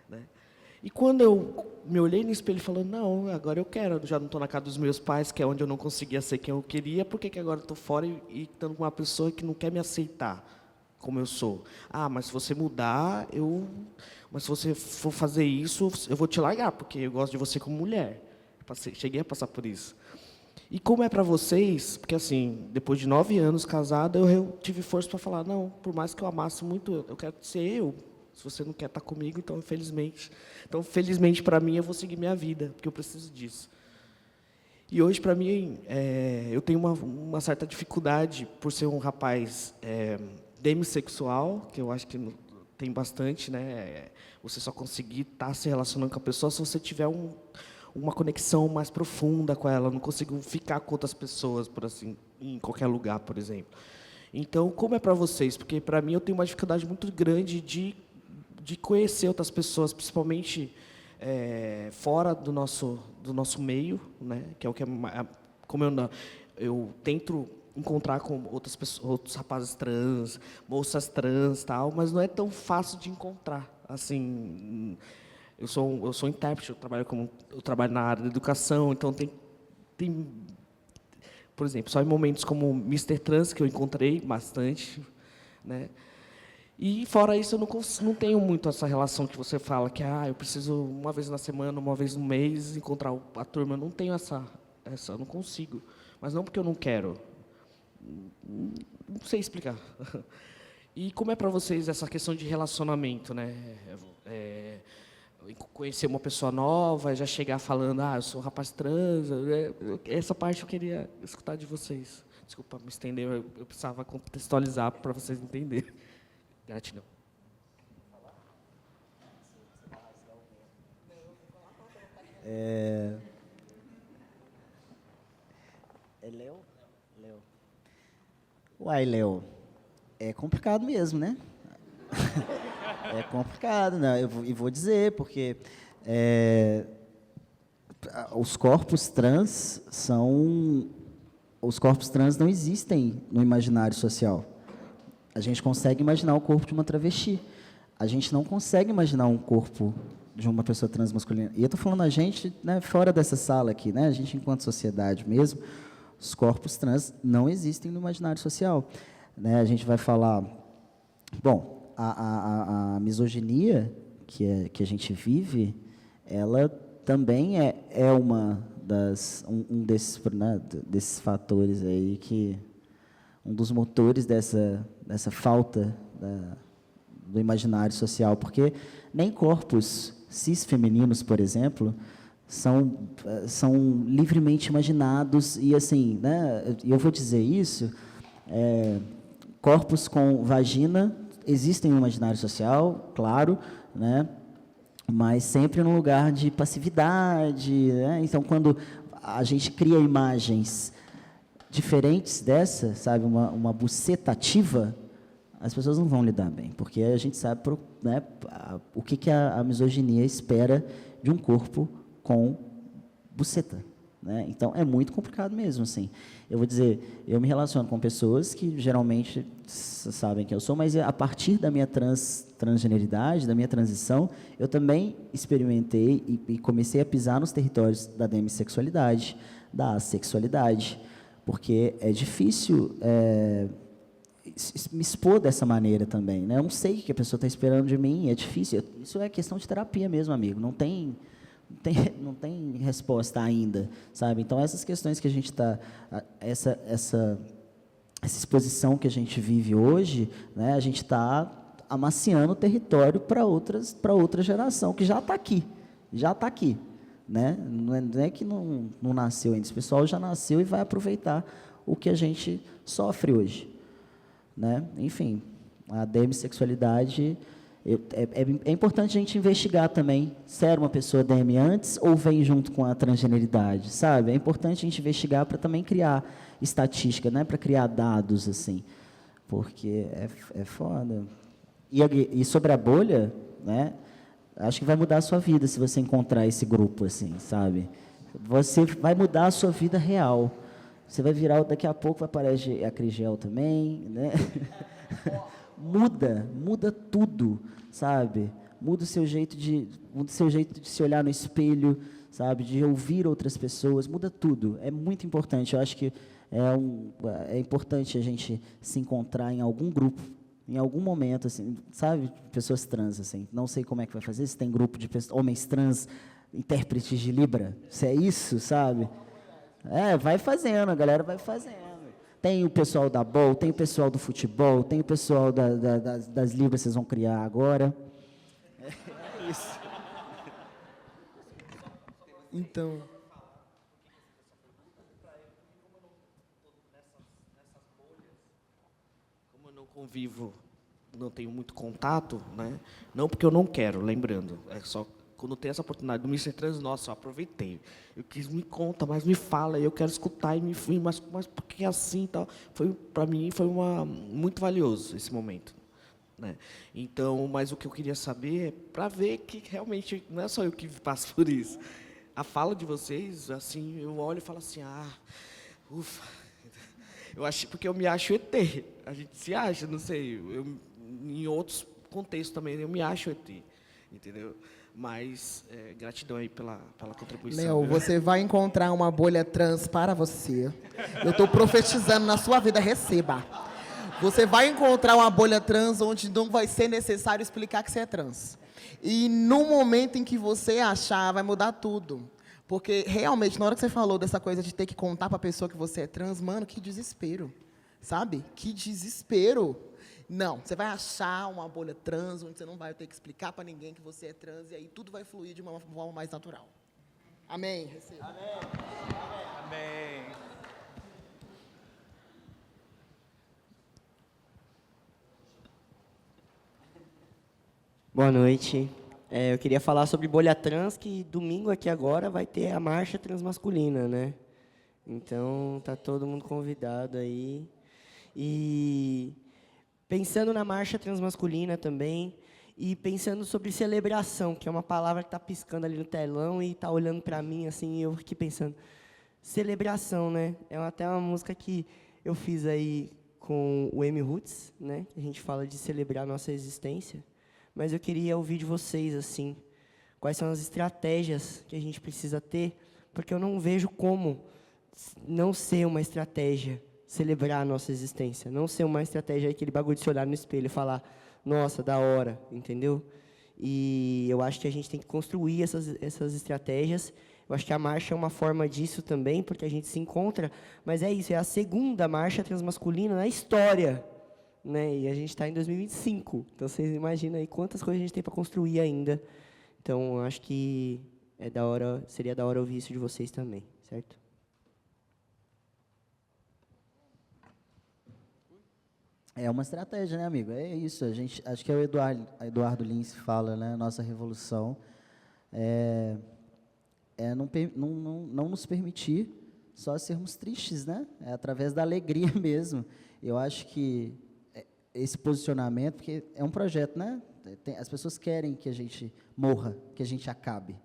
né? E quando eu me olhei no espelho e falei, não, agora eu quero, eu já não estou na casa dos meus pais, que é onde eu não conseguia ser quem eu queria, por que agora eu estou fora e estando com uma pessoa que não quer me aceitar como eu sou? Ah, mas se você mudar, mas se você for fazer isso, eu vou te largar, porque eu gosto de você como mulher. Cheguei a passar por isso. E como é para vocês, porque assim, depois de 9 anos casada, eu tive força para falar, não, por mais que eu amasse muito, eu quero ser eu. Se você não quer estar comigo, então infelizmente. Então, felizmente para mim, eu vou seguir minha vida, porque eu preciso disso. E hoje, para mim, eu tenho uma certa dificuldade por ser um rapaz demissexual, que eu acho que tem bastante, né? Você só conseguir estar se relacionando com a pessoa se você tiver uma conexão mais profunda com ela. Eu não consigo ficar com outras pessoas, por assim, em qualquer lugar, por exemplo. Então, como é para vocês? Porque para mim eu tenho uma dificuldade muito grande de conhecer outras pessoas, principalmente fora do nosso meio, né? Que é o que como eu tento encontrar com outras pessoas, outros rapazes trans, moças trans, tal, mas não é tão fácil de encontrar. Assim, eu sou intérprete, eu trabalho na área da educação, então tem por exemplo, só em momentos como Mister Trans que eu encontrei bastante, né? E fora isso eu não tenho muito essa relação que você fala que eu preciso uma vez na semana, uma vez no mês encontrar a turma. Eu não tenho essa, eu não consigo, mas não porque eu não quero. Não sei explicar. E como é para vocês essa questão de relacionamento, né? Conhecer uma pessoa nova, já chegar falando, eu sou um rapaz trans. Essa parte eu queria escutar de vocês. Desculpa me estender, eu precisava contextualizar para vocês entenderem. Gratidão. É Léo? Léo. Uai, Léo, é complicado mesmo, né? É complicado, né? E vou dizer, porque os corpos trans são... Os corpos trans não existem no imaginário social. A gente consegue imaginar o corpo de uma travesti. A gente não consegue imaginar um corpo de uma pessoa transmasculina. E eu estou falando a gente, né, fora dessa sala aqui, né, a gente enquanto sociedade mesmo, os corpos trans não existem no imaginário social. Né, a gente vai falar... Bom, a misoginia que a gente vive, ela também é uma um desses, né, desses fatores aí que... Um dos motores dessa falta do imaginário social, porque nem corpos cis-femininos, por exemplo, são livremente imaginados, e assim, né, eu vou dizer isso, corpos com vagina existem no imaginário social, claro, né, mas sempre num lugar de passividade, né? Então, quando a gente cria imagens diferentes dessa, sabe, uma buceta ativa, as pessoas não vão lidar bem, porque a gente sabe, né, o que a misoginia espera de um corpo com buceta, né? Então, é muito complicado mesmo, assim. Eu vou dizer, eu me relaciono com pessoas que geralmente sabem quem eu sou, mas a partir da minha transgeneridade, da minha transição, eu também experimentei e comecei a pisar nos territórios da demissexualidade, da assexualidade, porque é difícil me expor dessa maneira também, né? Eu não sei o que a pessoa está esperando de mim, é difícil. Isso é questão de terapia mesmo, amigo. Não tem resposta ainda, sabe? Então, essas questões que a gente está... Essa exposição que a gente vive hoje, né, a gente está amaciando o território para outra geração, que já está aqui. Já está aqui. Né? Não é que não nasceu ainda. Esse pessoal já nasceu e vai aproveitar o que a gente sofre hoje. Né? Enfim, a demissexualidade... É importante a gente investigar também se era uma pessoa DM antes ou vem junto com a transgeneridade, sabe? É importante a gente investigar para também criar estatística, né? Para criar dados, assim, porque é foda. E sobre a bolha, né? Acho que vai mudar a sua vida se você encontrar esse grupo, assim, sabe? Você vai mudar a sua vida real. Você vai virar, daqui a pouco vai aparecer a Crigel também, né? Muda tudo, sabe? Muda o seu jeito de se olhar no espelho, sabe? De ouvir outras pessoas, muda tudo. É muito importante. Eu acho que é importante a gente se encontrar em algum grupo, em algum momento, assim, sabe? Pessoas trans, assim. Não sei como é que vai fazer, se tem grupo de homens trans, intérpretes de Libra, se é isso, sabe? Vai fazendo, a galera vai fazendo. Tem o pessoal da BOL, tem o pessoal do futebol, tem o pessoal das Libras que vocês vão criar agora. É isso. Então... Como eu não convivo, não tenho muito contato, né? Não porque eu não quero, lembrando, é só quando tem essa oportunidade do Mr. Trans, nossa, eu aproveitei. Eu quis, me conta, mas me fala, eu quero escutar e me fui, mas por que assim, tal? Para mim foi muito valioso esse momento, né? Então, mas o que eu queria saber é para ver que realmente não é só eu que passo por isso. A fala de vocês, assim, eu olho e falo assim, ufa. Eu acho, porque eu me acho ET. A gente se acha, não sei. Em outros contextos também eu me acho ET, entendeu? Mas gratidão aí pela contribuição. Léo, você vai encontrar uma bolha trans para você. Eu estou profetizando na sua vida, receba. Você vai encontrar uma bolha trans onde não vai ser necessário explicar que você é trans. E no momento em que você achar, vai mudar tudo. Porque, realmente, na hora que você falou dessa coisa de ter que contar para a pessoa que você é trans, mano, que desespero. Sabe? Que desespero. Não, você vai achar uma bolha trans, onde você não vai ter que explicar para ninguém que você é trans, e aí tudo vai fluir de uma forma mais natural. Amém? Receba. Amém. Amém. Boa noite. Eu queria falar sobre bolha trans, que domingo aqui agora vai ter a marcha transmasculina, né? Então, tá todo mundo convidado aí. E... pensando na marcha transmasculina também, E pensando sobre celebração, que é uma palavra que está piscando ali no telão e está olhando para mim, assim, e eu fiquei pensando, celebração, né? É até uma música que eu fiz aí com o M Roots, né? A gente fala de celebrar a nossa existência, mas eu queria ouvir de vocês, assim, quais são as estratégias que a gente precisa ter, porque eu não vejo como não ser uma estratégia celebrar a nossa existência, não ser uma estratégia aquele bagulho de se olhar no espelho e falar, nossa, da hora, entendeu? E eu acho que a gente tem que construir essas estratégias. Eu acho que a marcha é uma forma disso também, porque a gente se encontra, mas é isso, é a segunda marcha transmasculina na história, né? E a gente está em 2025, então vocês imaginam aí quantas coisas a gente tem para construir ainda. Então, eu acho que seria da hora ouvir isso de vocês também, certo? É uma estratégia, né, amigo? É isso. Acho que é o Eduardo Lins fala, né? Nossa revolução não nos permitir só sermos tristes, né? É através da alegria mesmo. Eu acho que esse posicionamento, porque é um projeto, né? As pessoas querem que a gente morra, que a gente acabe.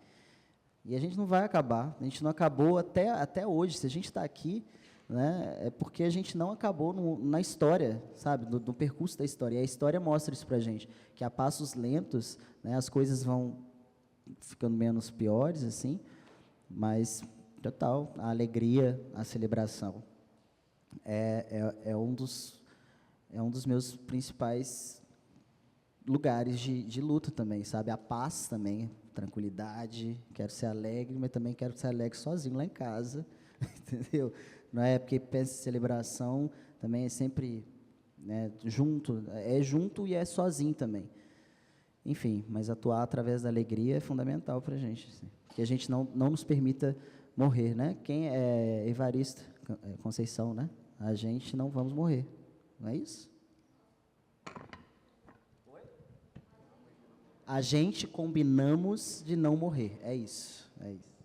E a gente não vai acabar. A gente não acabou até hoje. Se a gente está aqui, né, é porque a gente não acabou na história, sabe, no percurso da história. E a história mostra isso para a gente, que a passos lentos, né, as coisas vão ficando menos piores, assim, mas, total, a alegria, a celebração é um dos meus principais lugares de luta também, sabe, a paz também, tranquilidade, quero ser alegre, mas também quero ser alegre sozinho lá em casa, entendeu? Não é porque pensa em celebração, também é sempre, né, junto e é sozinho também. Enfim, mas atuar através da alegria é fundamental para a gente, assim, que a gente não nos permita morrer, né? Quem é Evaristo Conceição, né? A gente não vamos morrer, não é isso? A gente combinamos de não morrer, é isso, é isso.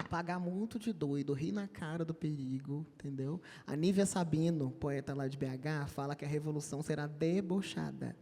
Pagar muito de doido, rir na cara do perigo, entendeu? A Nívia Sabino, poeta lá de BH, fala que a revolução será debochada.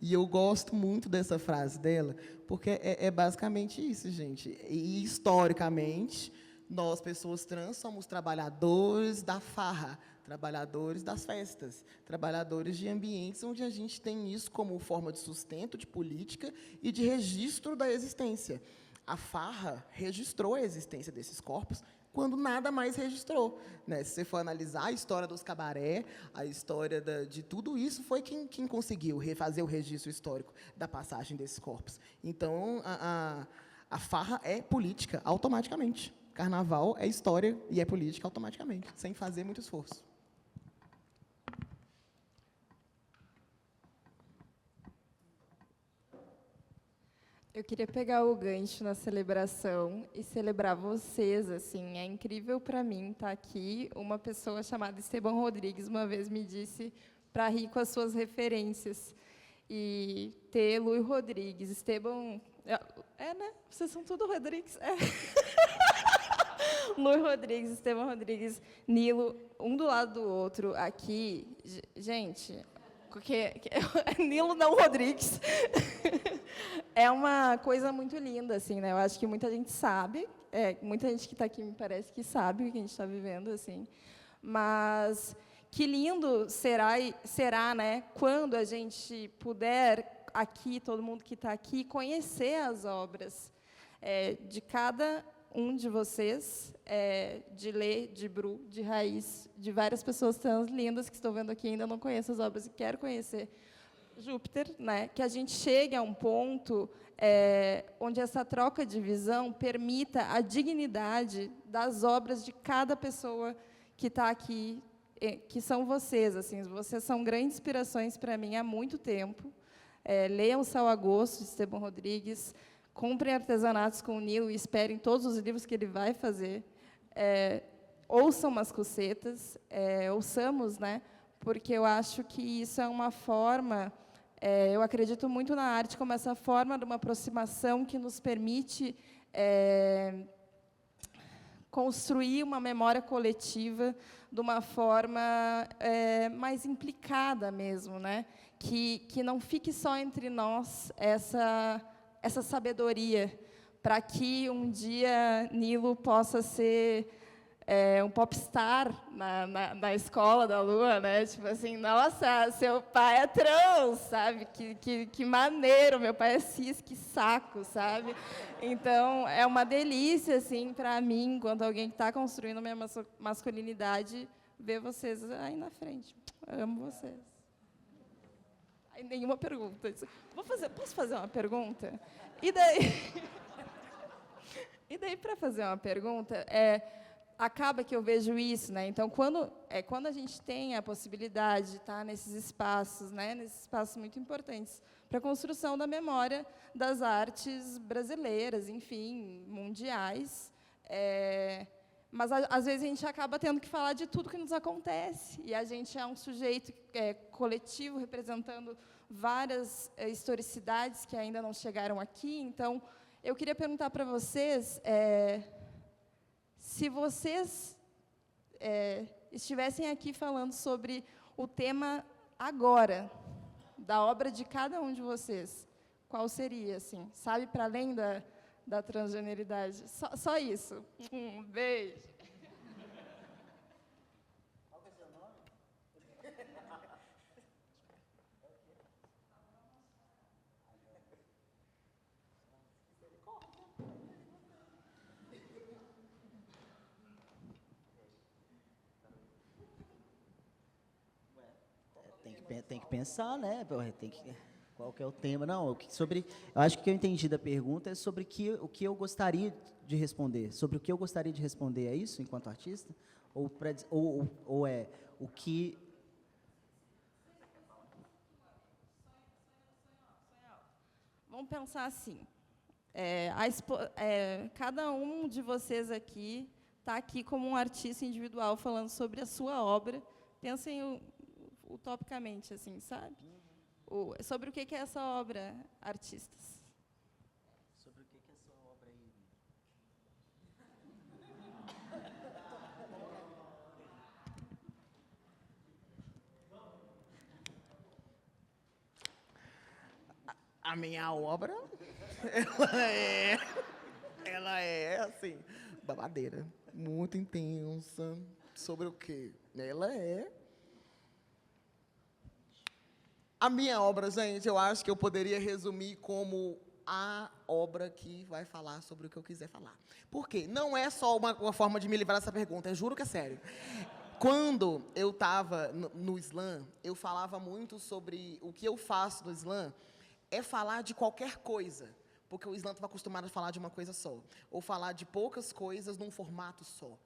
E eu gosto muito dessa frase dela, porque é basicamente isso, gente. E, historicamente, nós, pessoas trans, somos trabalhadores da farra, trabalhadores das festas, trabalhadores de ambientes onde a gente tem isso como forma de sustento, de política e de registro da existência. A farra registrou a existência desses corpos quando nada mais registrou, né? Se você for analisar a história dos cabaré, a história de tudo isso, foi quem conseguiu refazer o registro histórico da passagem desses corpos. Então, a farra é política automaticamente. Carnaval é história e é política automaticamente, sem fazer muito esforço. Eu queria pegar o gancho na celebração e celebrar vocês, assim, é incrível para mim estar aqui. Uma pessoa chamada Estebão Rodrigues uma vez me disse para rir com as suas referências. E ter Luiz Rodrigues, Estebão... né? Vocês são tudo Rodrigues. É. Luiz Rodrigues, Estebão Rodrigues, Nilo, um do lado do outro, aqui. Gente, porque Nilo não Rodrigues. É uma coisa muito linda, assim, né? Eu acho que muita gente sabe, muita gente que está aqui me parece que sabe o que a gente está vivendo, assim. Mas que lindo será, né? Quando a gente puder aqui, todo mundo que está aqui, conhecer as obras de cada um de vocês, de Lê, de Bru, de Raiz, de várias pessoas trans lindas que estou vendo aqui, ainda não conheço as obras e quero conhecer. Júpiter, né, que a gente chegue a um ponto onde essa troca de visão permita a dignidade das obras de cada pessoa que está aqui, que são vocês. Assim, vocês são grandes inspirações para mim há muito tempo. Leiam Sal Agosto, de Estebão Rodrigues, comprem Artesanatos com o Nilo e esperem todos os livros que ele vai fazer. Ouçam Mascucetas, ouçamos, né, porque eu acho que isso é uma forma... eu acredito muito na arte como essa forma de uma aproximação que nos permite construir uma memória coletiva de uma forma mais implicada mesmo, né? Que não fique só entre nós essa sabedoria, para que um dia Nilo possa ser um popstar na escola da Lua, né? Tipo assim, nossa, seu pai é trans, sabe? Que maneiro, meu pai é cis, que saco, sabe? Então, é uma delícia, assim, para mim, enquanto alguém que está construindo minha masculinidade, ver vocês aí na frente. Eu amo vocês. Aí, nenhuma pergunta. Posso fazer uma pergunta? E daí para fazer uma pergunta, acaba que eu vejo isso, né? Então, quando a gente tem a possibilidade de estar nesses espaços, né? Nesses espaços muito importantes para a construção da memória das artes brasileiras, enfim, mundiais, mas às vezes a gente acaba tendo que falar de tudo que nos acontece, e a gente é um sujeito coletivo representando várias historicidades que ainda não chegaram aqui. Então, eu queria perguntar para vocês se vocês estivessem aqui falando sobre o tema agora, da obra de cada um de vocês, qual seria, assim, sabe, para além da transgeneridade? Só isso. Um beijo. Qual que é o seu nome? Tem que pensar, né? Qual que é o tema? Não, eu acho que o que eu entendi da pergunta é sobre o que eu gostaria de responder. Sobre o que eu gostaria de responder, é isso, enquanto artista? Ou é o que... Vamos pensar assim. Cada um de vocês aqui está aqui como um artista individual falando sobre a sua obra. Pensem utopicamente, assim, sabe? Sobre o que é essa obra, artistas? Sobre o que é essa obra aí? A minha obra, ela é assim, babadeira, muito intensa. Sobre o quê? A minha obra, gente, eu acho que eu poderia resumir como a obra que vai falar sobre o que eu quiser falar. Por quê? Não é só uma forma de me livrar dessa pergunta, eu juro que é sério. Quando eu estava no slam, eu falava muito sobre o que eu faço no slam, é falar de qualquer coisa, porque o slam estava acostumado a falar de uma coisa só, ou falar de poucas coisas num formato só.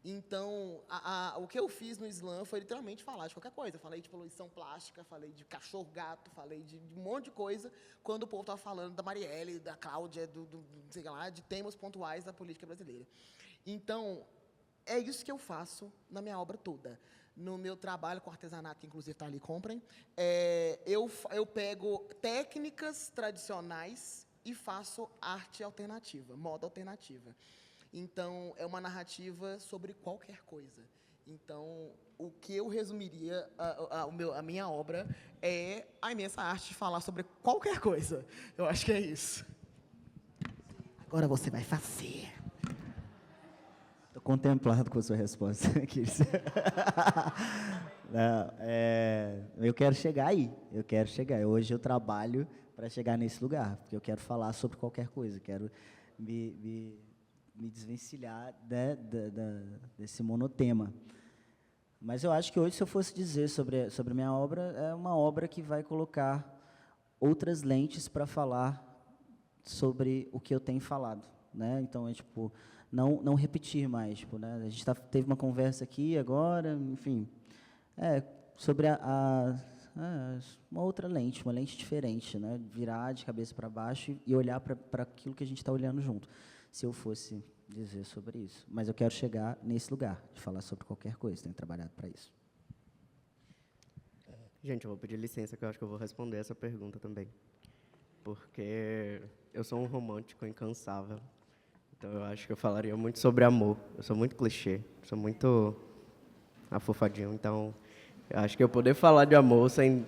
Então, o que eu fiz no slam foi literalmente falar de qualquer coisa. Falei de poluição plástica, falei de cachorro-gato, falei de um monte de coisa, quando o povo estava falando da Marielle, da Cláudia, sei lá, de temas pontuais da política brasileira. Então, é isso que eu faço na minha obra toda. No meu trabalho com artesanato, que inclusive está ali, comprem, eu pego técnicas tradicionais e faço arte alternativa, moda alternativa. Então, é uma narrativa sobre qualquer coisa. Então, o que eu resumiria a minha obra é a imensa arte de falar sobre qualquer coisa. Eu acho que é isso. Agora você vai fazer. Estou contemplado com a sua resposta, Kirsi. Não, eu quero chegar aí. Hoje eu trabalho para chegar nesse lugar, porque eu quero falar sobre qualquer coisa. Quero me desvencilhar desse monotema. Mas eu acho que hoje, se eu fosse dizer sobre a minha obra, é uma obra que vai colocar outras lentes para falar sobre o que eu tenho falado, né? Então, tipo, não repetir mais, tipo, né? A gente teve uma conversa aqui agora, enfim, sobre uma outra lente, uma lente diferente, né? Virar de cabeça para baixo e olhar para aquilo que a gente está olhando junto. Se eu fosse dizer sobre isso. Mas eu quero chegar nesse lugar, de falar sobre qualquer coisa, tenho trabalhado para isso. Gente, eu vou pedir licença, que eu acho que eu vou responder essa pergunta também. Porque eu sou um romântico incansável. Então, eu acho que eu falaria muito sobre amor. Eu sou muito clichê, sou muito afofadinho. Então, eu acho que eu poder falar de amor sem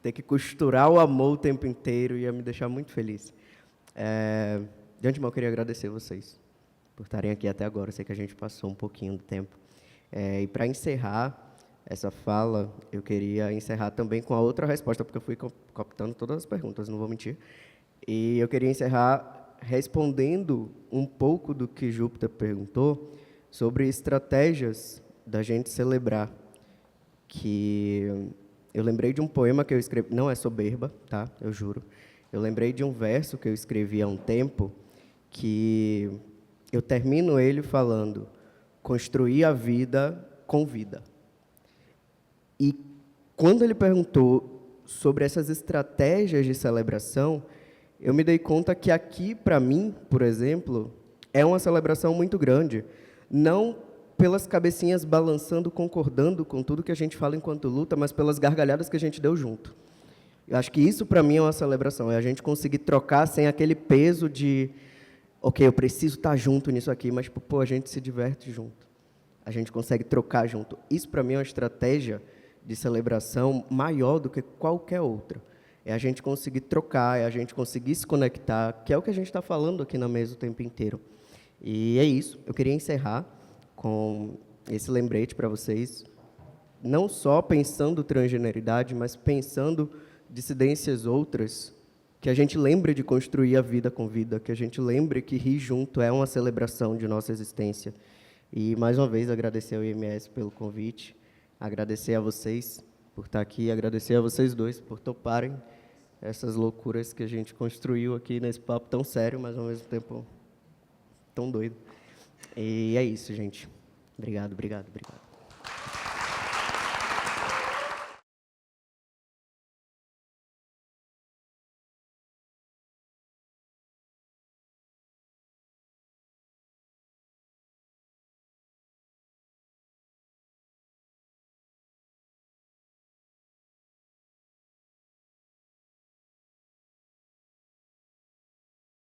ter que costurar o amor o tempo inteiro ia me deixar muito feliz. De antemão, eu queria agradecer vocês por estarem aqui até agora. Eu sei que a gente passou um pouquinho do tempo. E para encerrar essa fala, eu queria encerrar também com a outra resposta, porque eu fui captando todas as perguntas, não vou mentir. E eu queria encerrar respondendo um pouco do que Júpiter perguntou sobre estratégias da gente celebrar. Que eu lembrei de um poema que eu escrevi, não é soberba, tá? Eu juro. Eu lembrei de um verso que eu escrevi há um tempo, que eu termino ele falando: construir a vida com vida. E quando ele perguntou sobre essas estratégias de celebração, eu me dei conta que aqui, para mim, por exemplo, é uma celebração muito grande. Não pelas cabecinhas balançando, concordando com tudo que a gente fala enquanto luta, mas pelas gargalhadas que a gente deu junto. Eu acho que isso, para mim, é uma celebração. É a gente conseguir trocar sem aquele peso de, ok, eu preciso estar junto nisso aqui, mas, pô, a gente se diverte junto. A gente consegue trocar junto. Isso, para mim, é uma estratégia de celebração maior do que qualquer outra. É a gente conseguir trocar, é a gente conseguir se conectar, que é o que a gente está falando aqui na mesa o tempo inteiro. E é isso. Eu queria encerrar com esse lembrete para vocês, não só pensando transgeneridade, mas pensando dissidências outras, que a gente lembre de construir a vida com vida, que a gente lembre que rir junto é uma celebração de nossa existência. E, mais uma vez, agradecer ao IMS pelo convite, agradecer a vocês por estar aqui, agradecer a vocês dois por toparem essas loucuras que a gente construiu aqui nesse papo tão sério, mas, ao mesmo tempo, tão doido. E é isso, gente. Obrigado, obrigado, obrigado.